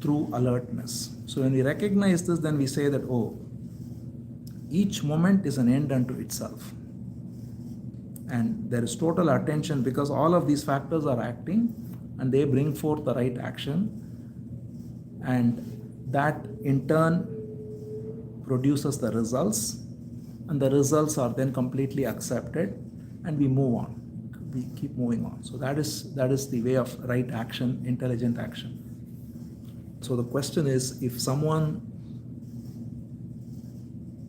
through alertness. So when we recognize this, then we say that, oh, each moment is an end unto itself. And there is total attention because all of these factors are acting and they bring forth the right action. And that in turn produces the results. And the results are then completely accepted and we move on. We keep moving on. So that is the way of right action, intelligent action. So the question is, if someone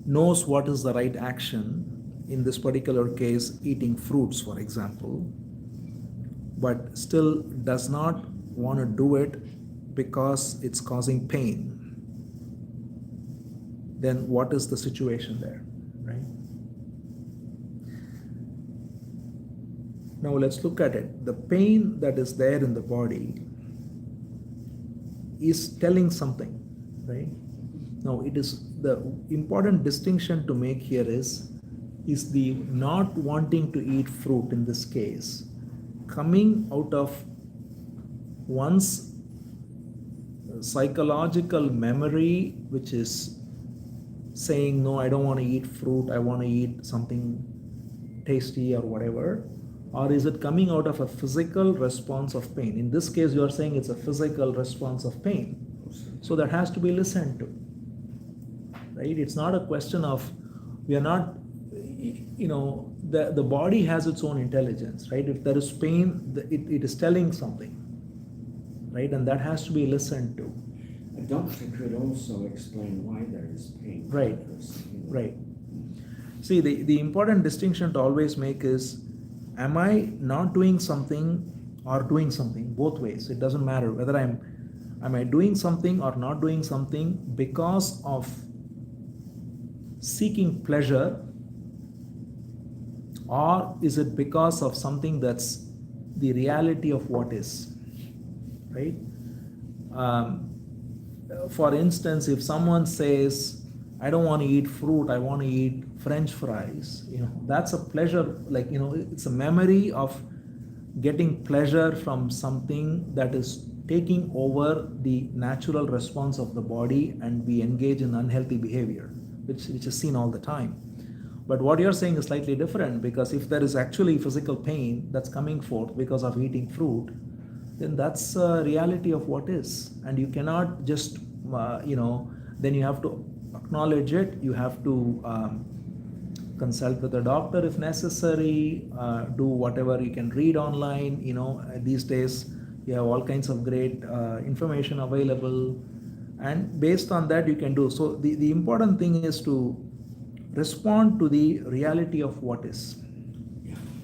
knows what is the right action, in this particular case, eating fruits, for example, but still does not want to do it because it's causing pain, then what is the situation there, right? Now let's look at it. The pain that is there in the body is telling something, right? Now it is the important distinction to make here is the not wanting to eat fruit in this case coming out of one's psychological memory, which is saying, no, I don't want to eat fruit, I want to eat something tasty or whatever, or is it coming out of a physical response of pain? In this case, you are saying it's a physical response of pain. So that has to be listened to, right? It's not a question of, we are not, the body has its own intelligence, right? If there is pain, it is telling something, right? And that has to be listened to. A doctor could also explain why there is pain. Right, Because, right. See, the important distinction to always make is, am I not doing something or doing something? Both ways. It doesn't matter whether am I doing something or not doing something because of seeking pleasure, or is it because of something that's the reality of what is, right? For instance, if someone says, I don't want to eat fruit, I want to eat French fries, that's a pleasure, it's a memory of getting pleasure from something that is taking over the natural response of the body, and we engage in unhealthy behavior, which is seen all the time. But what you're saying is slightly different, because if there is actually physical pain that's coming forth because of eating fruit, then that's a reality of what is. And you cannot just, then you have to acknowledge it. You have to consult with a doctor if necessary, do whatever you can read online. These days you have all kinds of great information available. And based on that, you can do. So the important thing is to respond to the reality of what is.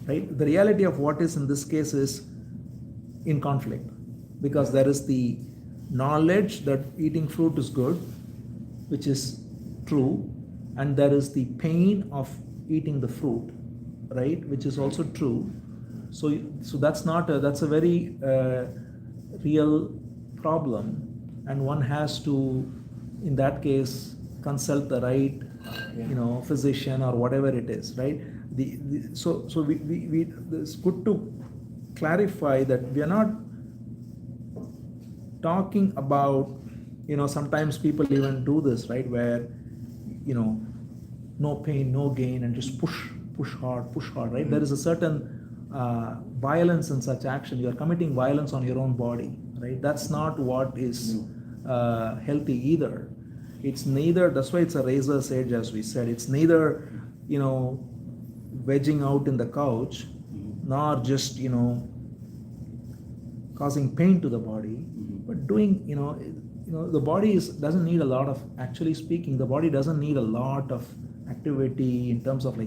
Right? The reality of what is in this case is in conflict, because there is the knowledge that eating fruit is good, which is true, and there is the pain of eating the fruit, right, which is also true. So that's a very real problem, and one has to, in that case, consult the right physician or whatever it is, right? So it's good to clarify that we are not talking about, sometimes people even do this, right, where no pain, no gain, and just push hard, right? Mm-hmm. There is a certain violence in such action. You are committing violence on your own body, right? That's not what is healthy either. It's neither, that's why it's a razor's edge, as we said. It's neither, wedging out in the couch, nor just, causing pain to the body, but doing, the body doesn't need a lot of, actually speaking, the body doesn't need a lot of activity in terms of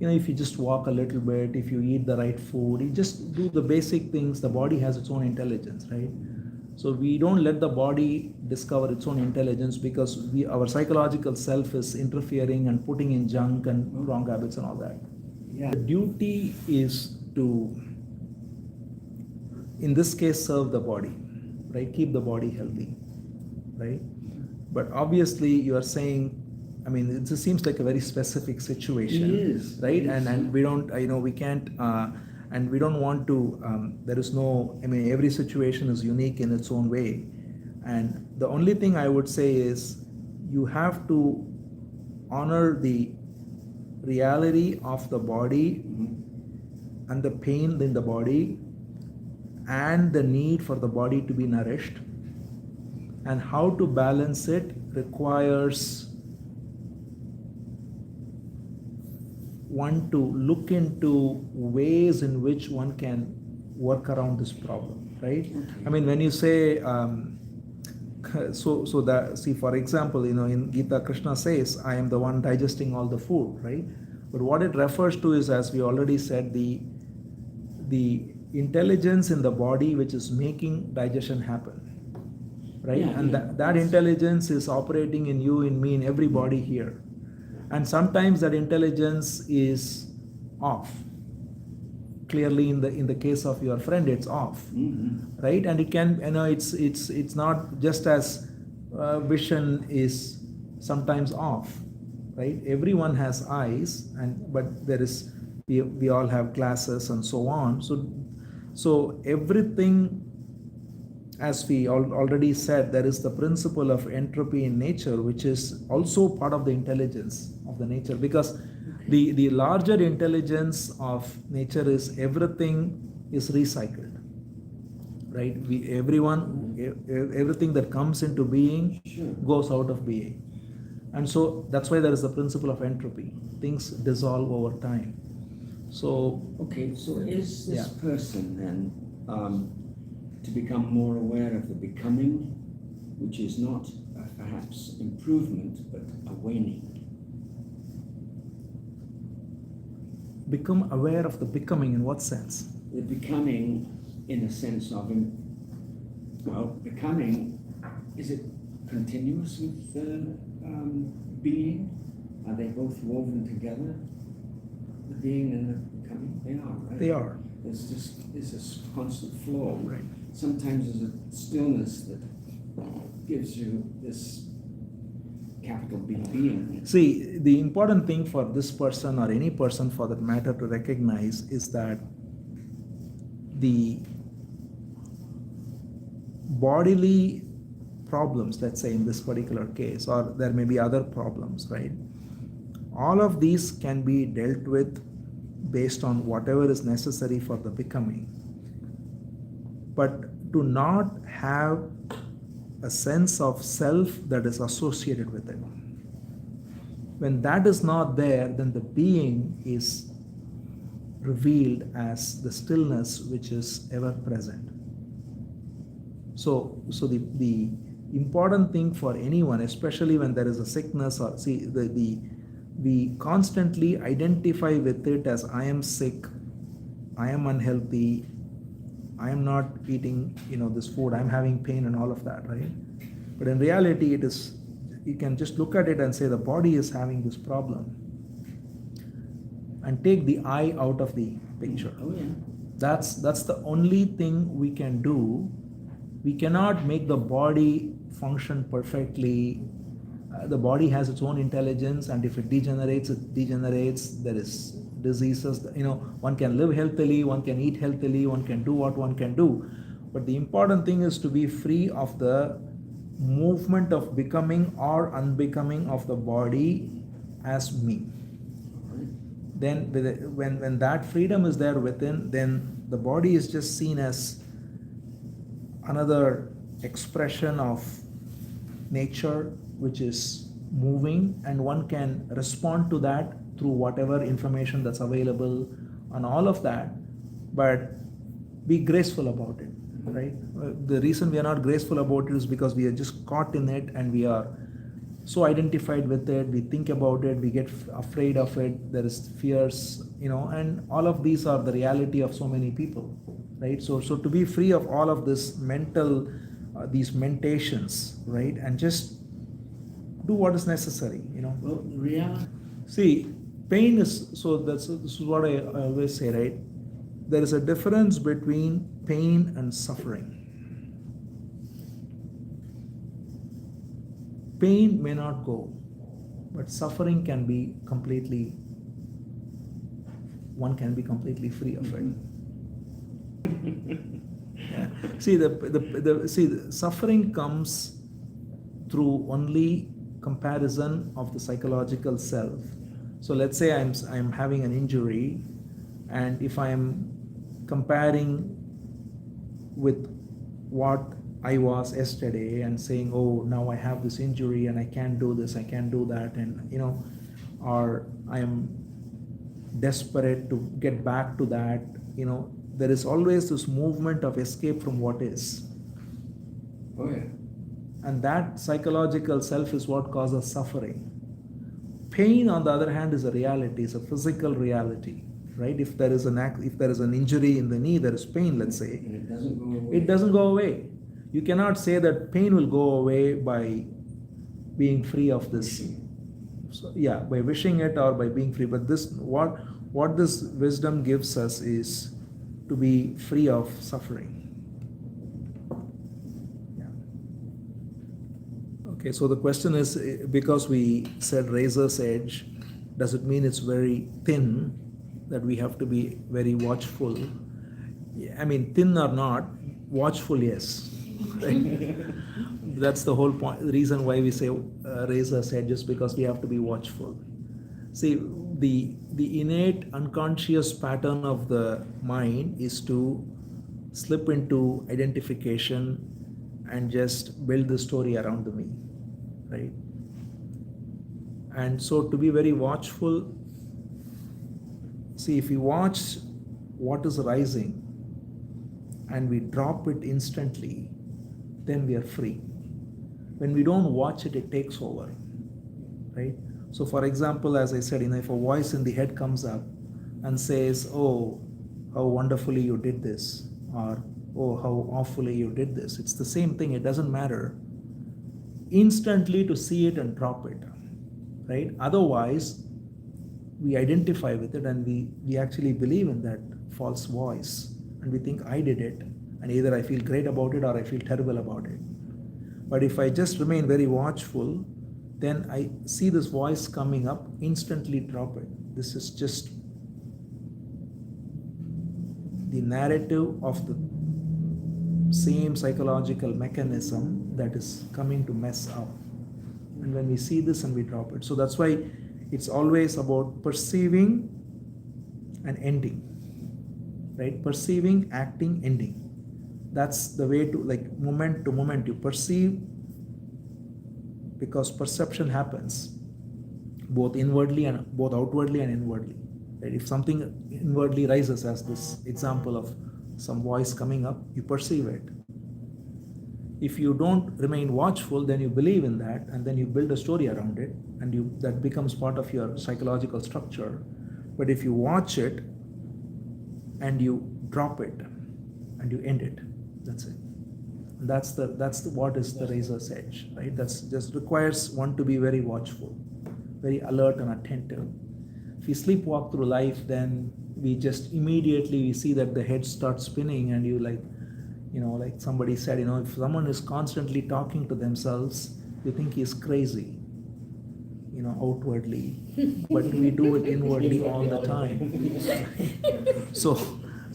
if you just walk a little bit, if you eat the right food, you just do the basic things, the body has its own intelligence, right? So we don't let the body discover its own intelligence, because our psychological self is interfering and putting in junk and wrong habits and all that. Yeah. The duty is to, in this case, serve the body, right? Keep the body healthy, right? But obviously you are saying, it just seems like a very specific situation. It is. Right? And we don't, we can't, and we don't want to, there is no, every situation is unique in its own way. And the only thing I would say is, you have to honor the reality of the body and the pain in the body and the need for the body to be nourished. And how to balance it requires one to look into ways in which one can work around this problem, right? Okay. When you say, for example, in Gita, Krishna says, I am the one digesting all the food, right? But what it refers to is, as we already said, the intelligence in the body which is making digestion happen, right? That intelligence is operating in you, in me, in everybody here. And sometimes that intelligence is off. Clearly, in the case of your friend, it's off, right? And it can, it's not just as vision is sometimes off, right? Everyone has eyes, but there is, we all have glasses and so on. So everything as we already said, there is the principle of entropy in nature, which is also part of the intelligence of the nature, because the larger intelligence of nature is everything is recycled, right? Everything that comes into being goes out of being, and so that's why there is the principle of entropy. Things dissolve over time. So okay, so is this person then to become more aware of the becoming, which is not perhaps improvement but a waning? Become aware of the becoming in what sense? The becoming in a sense of, becoming, is it continuous with the being? Are they both woven together? The being and the becoming? They are, right? They are. There's this constant flow. Right. Sometimes there's a stillness that gives you this capital B being. See, the important thing for this person, or any person for that matter, to recognize is that the bodily problems, let's say in this particular case, or there may be other problems, right? All of these can be dealt with based on whatever is necessary for the becoming. But to not have a sense of self that is associated with it. When that is not there, then the being is revealed as the stillness which is ever present. So the important thing for anyone, especially when there is a sickness, or we constantly identify with it as I am sick, I am unhealthy, I am not eating, this food, I'm having pain and all of that, right? But in reality, it is, you can just look at it and say the body is having this problem, and take the I out of the picture. Oh yeah. That's the only thing we can do. We cannot make the body function perfectly. The body has its own intelligence, and if it degenerates, it degenerates. There is diseases. One can live healthily, one can eat healthily, one can do what one can do. But the important thing is to be free of the movement of becoming or unbecoming of the body as me. Then when that freedom is there within, then the body is just seen as another expression of nature which is moving, and one can respond to that through whatever information that's available and all of that, but be graceful about it, right? The reason we are not graceful about it is because we are just caught in it, and we are so identified with it, we think about it, we get afraid of it, there is fears, and all of these are the reality of so many people, right? So to be free of all of this mental, these mentations, right, and just do what is necessary, Well, reality. See, pain is, this is what I always say, right? There is a difference between pain and suffering. Pain may not go, but suffering can be completely, one can be completely free of it. Yeah. See, the suffering comes through only comparison of the psychological self. So let's say I'm having an injury, and if I'm comparing with what I was yesterday and saying, oh, now I have this injury and I can't do this, I can't do that, and or I am desperate to get back to that, there is always this movement of escape from what is. Oh yeah. And that psychological self is what causes suffering. Pain, on the other hand, is a reality, it's a physical reality, right? If there is an injury in the knee, there is pain, let's say. And it doesn't go away. It doesn't go away. You cannot say that pain will go away by being free of this. So, by wishing it or by being free. But this, what this wisdom gives us is to be free of suffering. Okay, so the question is, because we said razor's edge, does it mean it's very thin, that we have to be very watchful? I mean, thin or not, watchful, yes. Right? That's the whole point. The reason why we say raise our head, just because we have to be watchful. See, the innate unconscious pattern of the mind is to slip into identification and just build the story around the me, right? And so to be very watchful, see, if we watch what is rising and we drop it instantly, then we are free. When we don't watch it, it takes over, right? So for example, as I said, if a voice in the head comes up and says, oh, how wonderfully you did this, or oh, how awfully you did this, it's the same thing, it doesn't matter. Instantly to see it and drop it, right? Otherwise, we identify with it and we actually believe in that false voice and we think I did it, and either I feel great about it or I feel terrible about it. But if I just remain very watchful, then I see this voice coming up, instantly drop it. This is just the narrative of the same psychological mechanism that is coming to mess up. And when we see this and we drop it. So that's why it's always about perceiving and ending, right? Perceiving, acting, ending. That's the way to, like, moment to moment, you perceive, because perception happens both inwardly and both outwardly and inwardly. Right? If something inwardly rises, as this example of some voice coming up, you perceive it. If you don't remain watchful, then you believe in that, and then you build a story around it, and that becomes part of your psychological structure. But if you watch it and you drop it and you end it, that's it. And that's what is the razor's edge, right? That's just requires one to be very watchful, very alert and attentive. If we sleepwalk through life, then we just immediately we see that the head starts spinning, and you like somebody said, if someone is constantly talking to themselves, you think he's crazy, outwardly, but we do it inwardly all the time. So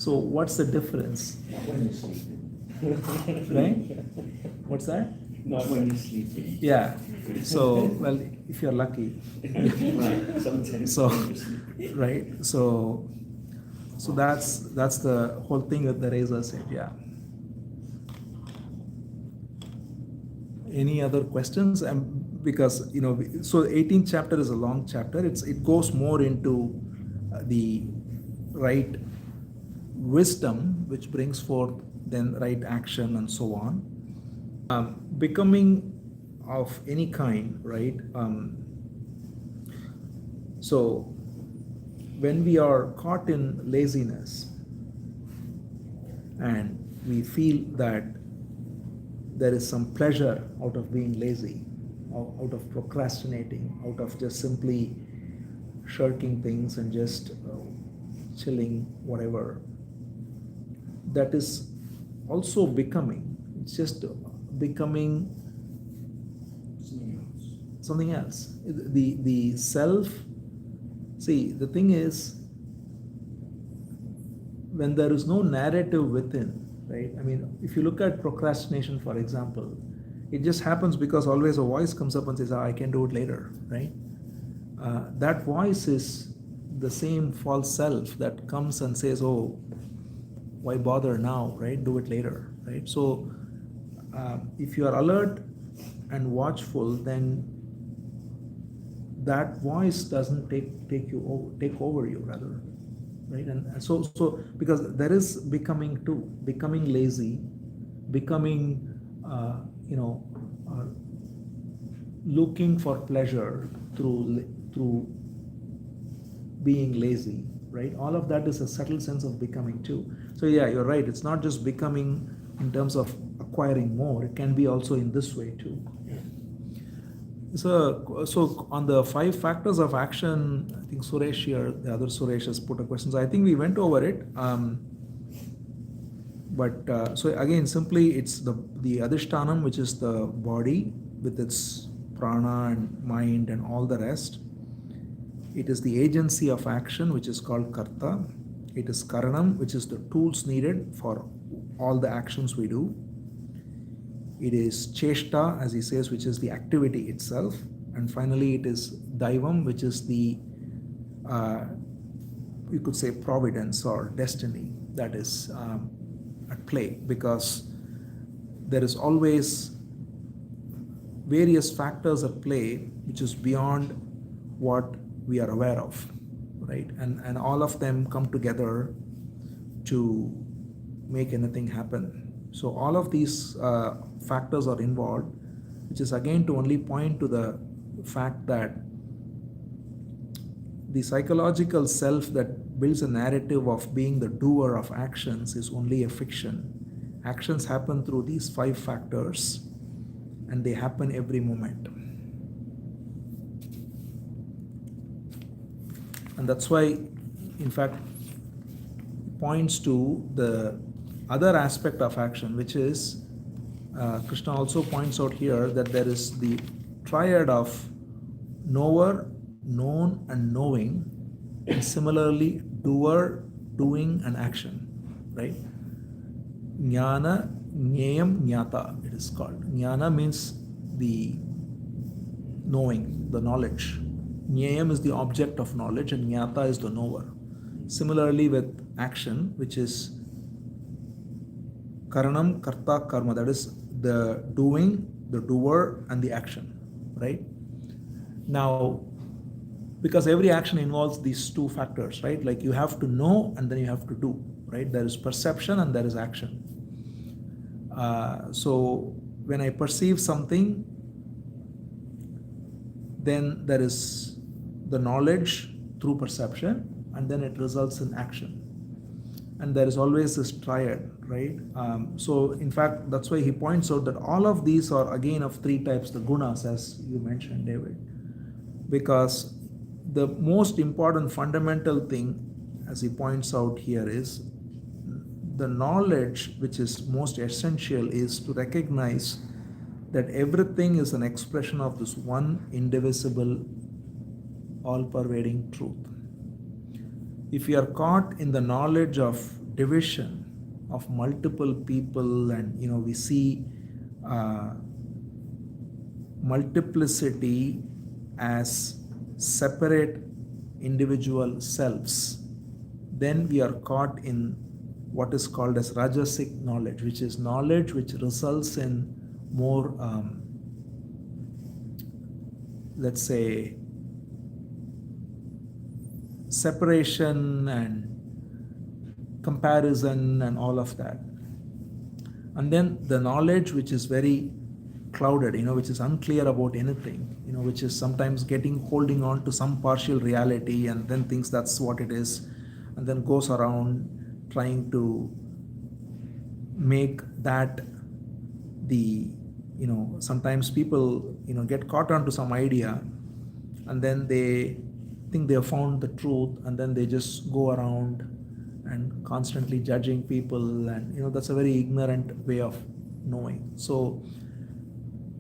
what's the difference? Not when you're sleeping. Right? What's that? Not when you're sleeping. Yeah. So, well, if you're lucky. Right. Sometimes. So, right. So that's the whole thing with the razor's edge. Yeah. Any other questions? Because so 18th chapter is a long chapter. It goes more into the right wisdom, which brings forth then right action and so on. Becoming of any kind, right? So when we are caught in laziness and we feel that there is some pleasure out of being lazy, out of procrastinating, out of just simply shirking things and just chilling, whatever, that is also becoming. It's just becoming something else. The self. See, the thing is, when there is no narrative within, right? I mean, if you look at procrastination, for example, it just happens because always a voice comes up and says, I can do it later, right? That voice is the same false self that comes and says, oh, why bother now, right? Do it later, right? So if you are alert and watchful, then that voice doesn't take over you, rather, right? And so because there is becoming too, becoming lazy, becoming looking for pleasure through being lazy, right? All of that is a subtle sense of becoming too. So yeah, you're right. It's not just becoming in terms of acquiring more. It can be also in this way too. So on the 5 factors of action, I think Suresh here, the other Suresh has put a question. So I think we went over it. So again, simply it's the adhishtanam, which is the body with its prana and mind and all the rest. It is the agency of action, which is called karta. It is karanam, which is the tools needed for all the actions we do. it is cheshta, as he says, which is the activity itself, and finally it is daivam, which is the you could say providence or destiny that is at play, because there is always various factors at play which is beyond what we are aware of, right? And all of them come together to make anything happen. So all of these factors are involved, which is again to only point to the fact that the psychological self that builds a narrative of being the doer of actions is only a fiction. Actions happen through these 5 factors, and they happen every moment. And that's why, in fact, points to the other aspect of action, which is Krishna also points out here that there is the triad of knower, known, and knowing, and similarly doer, doing, and action, right? Jnana, Jnayam, Jnata, it is called. Jnana means the knowing, the knowledge. Jnayam is the object of knowledge, and Jnata is the knower. Similarly with action, which is Karanam, Karta, Karma, that is the doing, the doer, and the action, right? Now, because every action involves these 2 factors, right? Like you have to know and then you have to do, right? There is perception and there is action. So when I perceive something, then there is the knowledge through perception, and then it results in action. And there is always this triad, right? So in fact, that's why he points out that all of these are again of 3 types, the gunas, as you mentioned, David. Because the most important fundamental thing, as he points out here, is the knowledge which is most essential is to recognize that everything is an expression of this one indivisible, all-pervading truth. If you are caught in the knowledge of division of multiple people, and we see multiplicity as separate individual selves, then we are caught in what is called as rajasic knowledge, which is knowledge which results in more, let's say, separation and comparison and all of that. And then the knowledge which is very clouded, which is unclear about anything, which is sometimes holding on to some partial reality and then thinks that's what it is, and then goes around trying to make that the, sometimes people, get caught onto some idea and then they think they have found the truth, and then they just go around and constantly judging people, and that's a very ignorant way of knowing. So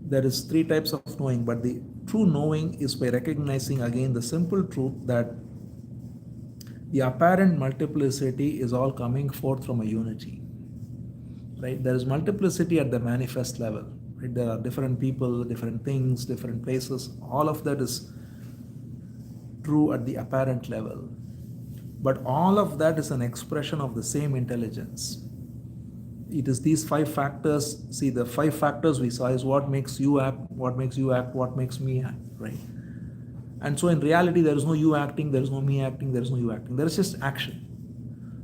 there is 3 types of knowing, but the true knowing is by recognizing again the simple truth that the apparent multiplicity is all coming forth from a unity, right? There is multiplicity at the manifest level, right? There are different people, different things, different places. All of that is true at the apparent level, but all of that is an expression of the same intelligence. It is these 5 factors. See, the 5 factors we saw is what makes you act, what makes you act, what makes me act, right? And so in reality, there is no you acting, there is no me acting, there is no you acting, there is just action.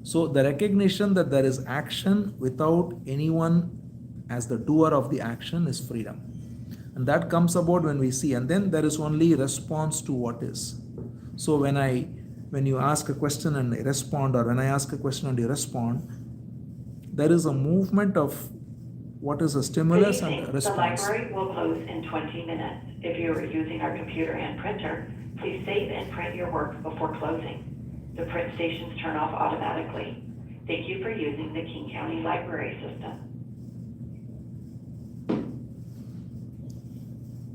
So the recognition that there is action without anyone as the doer of the action is freedom. And that comes about when we see, and then there is only response to what is. So when you ask a question and I respond, or when I ask a question and you respond, there is a movement of what is a stimulus and a response. The library will close in 20 minutes. If you are using our computer and printer, please save and print your work before closing. The print stations turn off automatically. Thank you for using the King County Library System.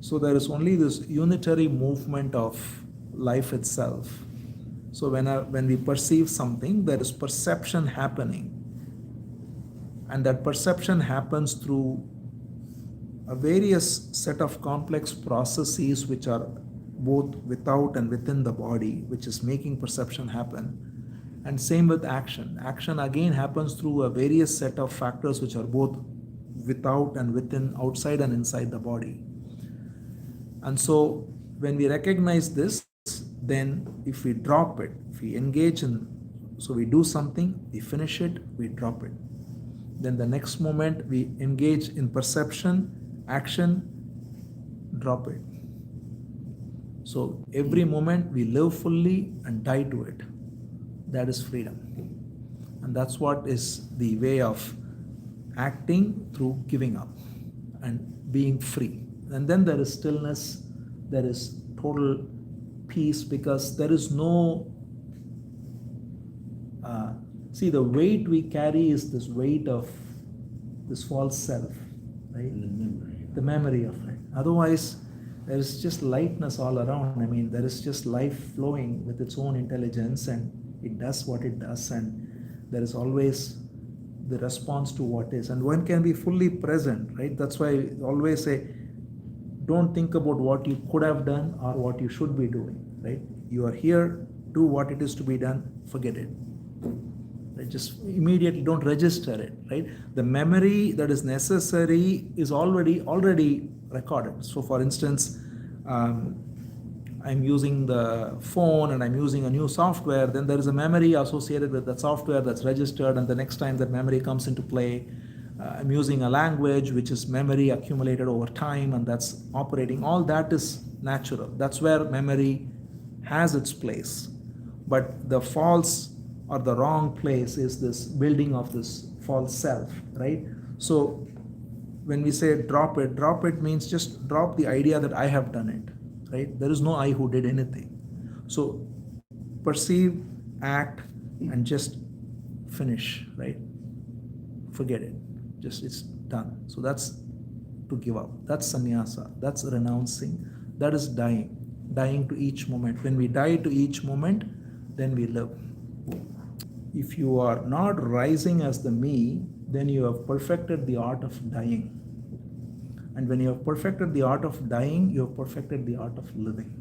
So there is only this unitary movement of life itself. So when we perceive something, there is perception happening. And that perception happens through a various set of complex processes which are both without and within the body, which is making perception happen. And same with action. Action again happens through a various set of factors which are both without and within, outside and inside the body. And so when we recognize this, then if we drop it, if we engage in, so we do something, we finish it, we drop it. Then the next moment we engage in perception, action, drop it. So every moment we live fully and die to it. That is freedom. And that's what is the way of acting through giving up and being free. And then there is stillness, there is total peace, because there is no see, the weight we carry is this weight of this false self, right? And the memory. The memory of it. Otherwise, there is just lightness all around. I mean, there is just life flowing with its own intelligence, and it does what it does, and there is always the response to what is. And one can be fully present, right? That's why I always say, don't think about what you could have done or what you should be doing, right? You are here, do what it is to be done, forget it. Right? Just immediately don't register it, right? The memory that is necessary is already recorded. So for instance, I'm using the phone and I'm using a new software, then there is a memory associated with that software that's registered, and the next time that memory comes into play, I'm using a language which is memory accumulated over time, and that's operating. All that is natural. That's where memory has its place. But the false or the wrong place is this building of this false self, right? So when we say drop it means just drop the idea that I have done it, right? There is no I who did anything. So perceive, act, and just finish, right? Forget it. Just it's done. So that's to give up. That's sannyāsa. That's renouncing. That is dying. Dying to each moment. When we die to each moment, then we live. If you are not rising as the me, then you have perfected the art of dying. And when you have perfected the art of dying, you have perfected the art of living.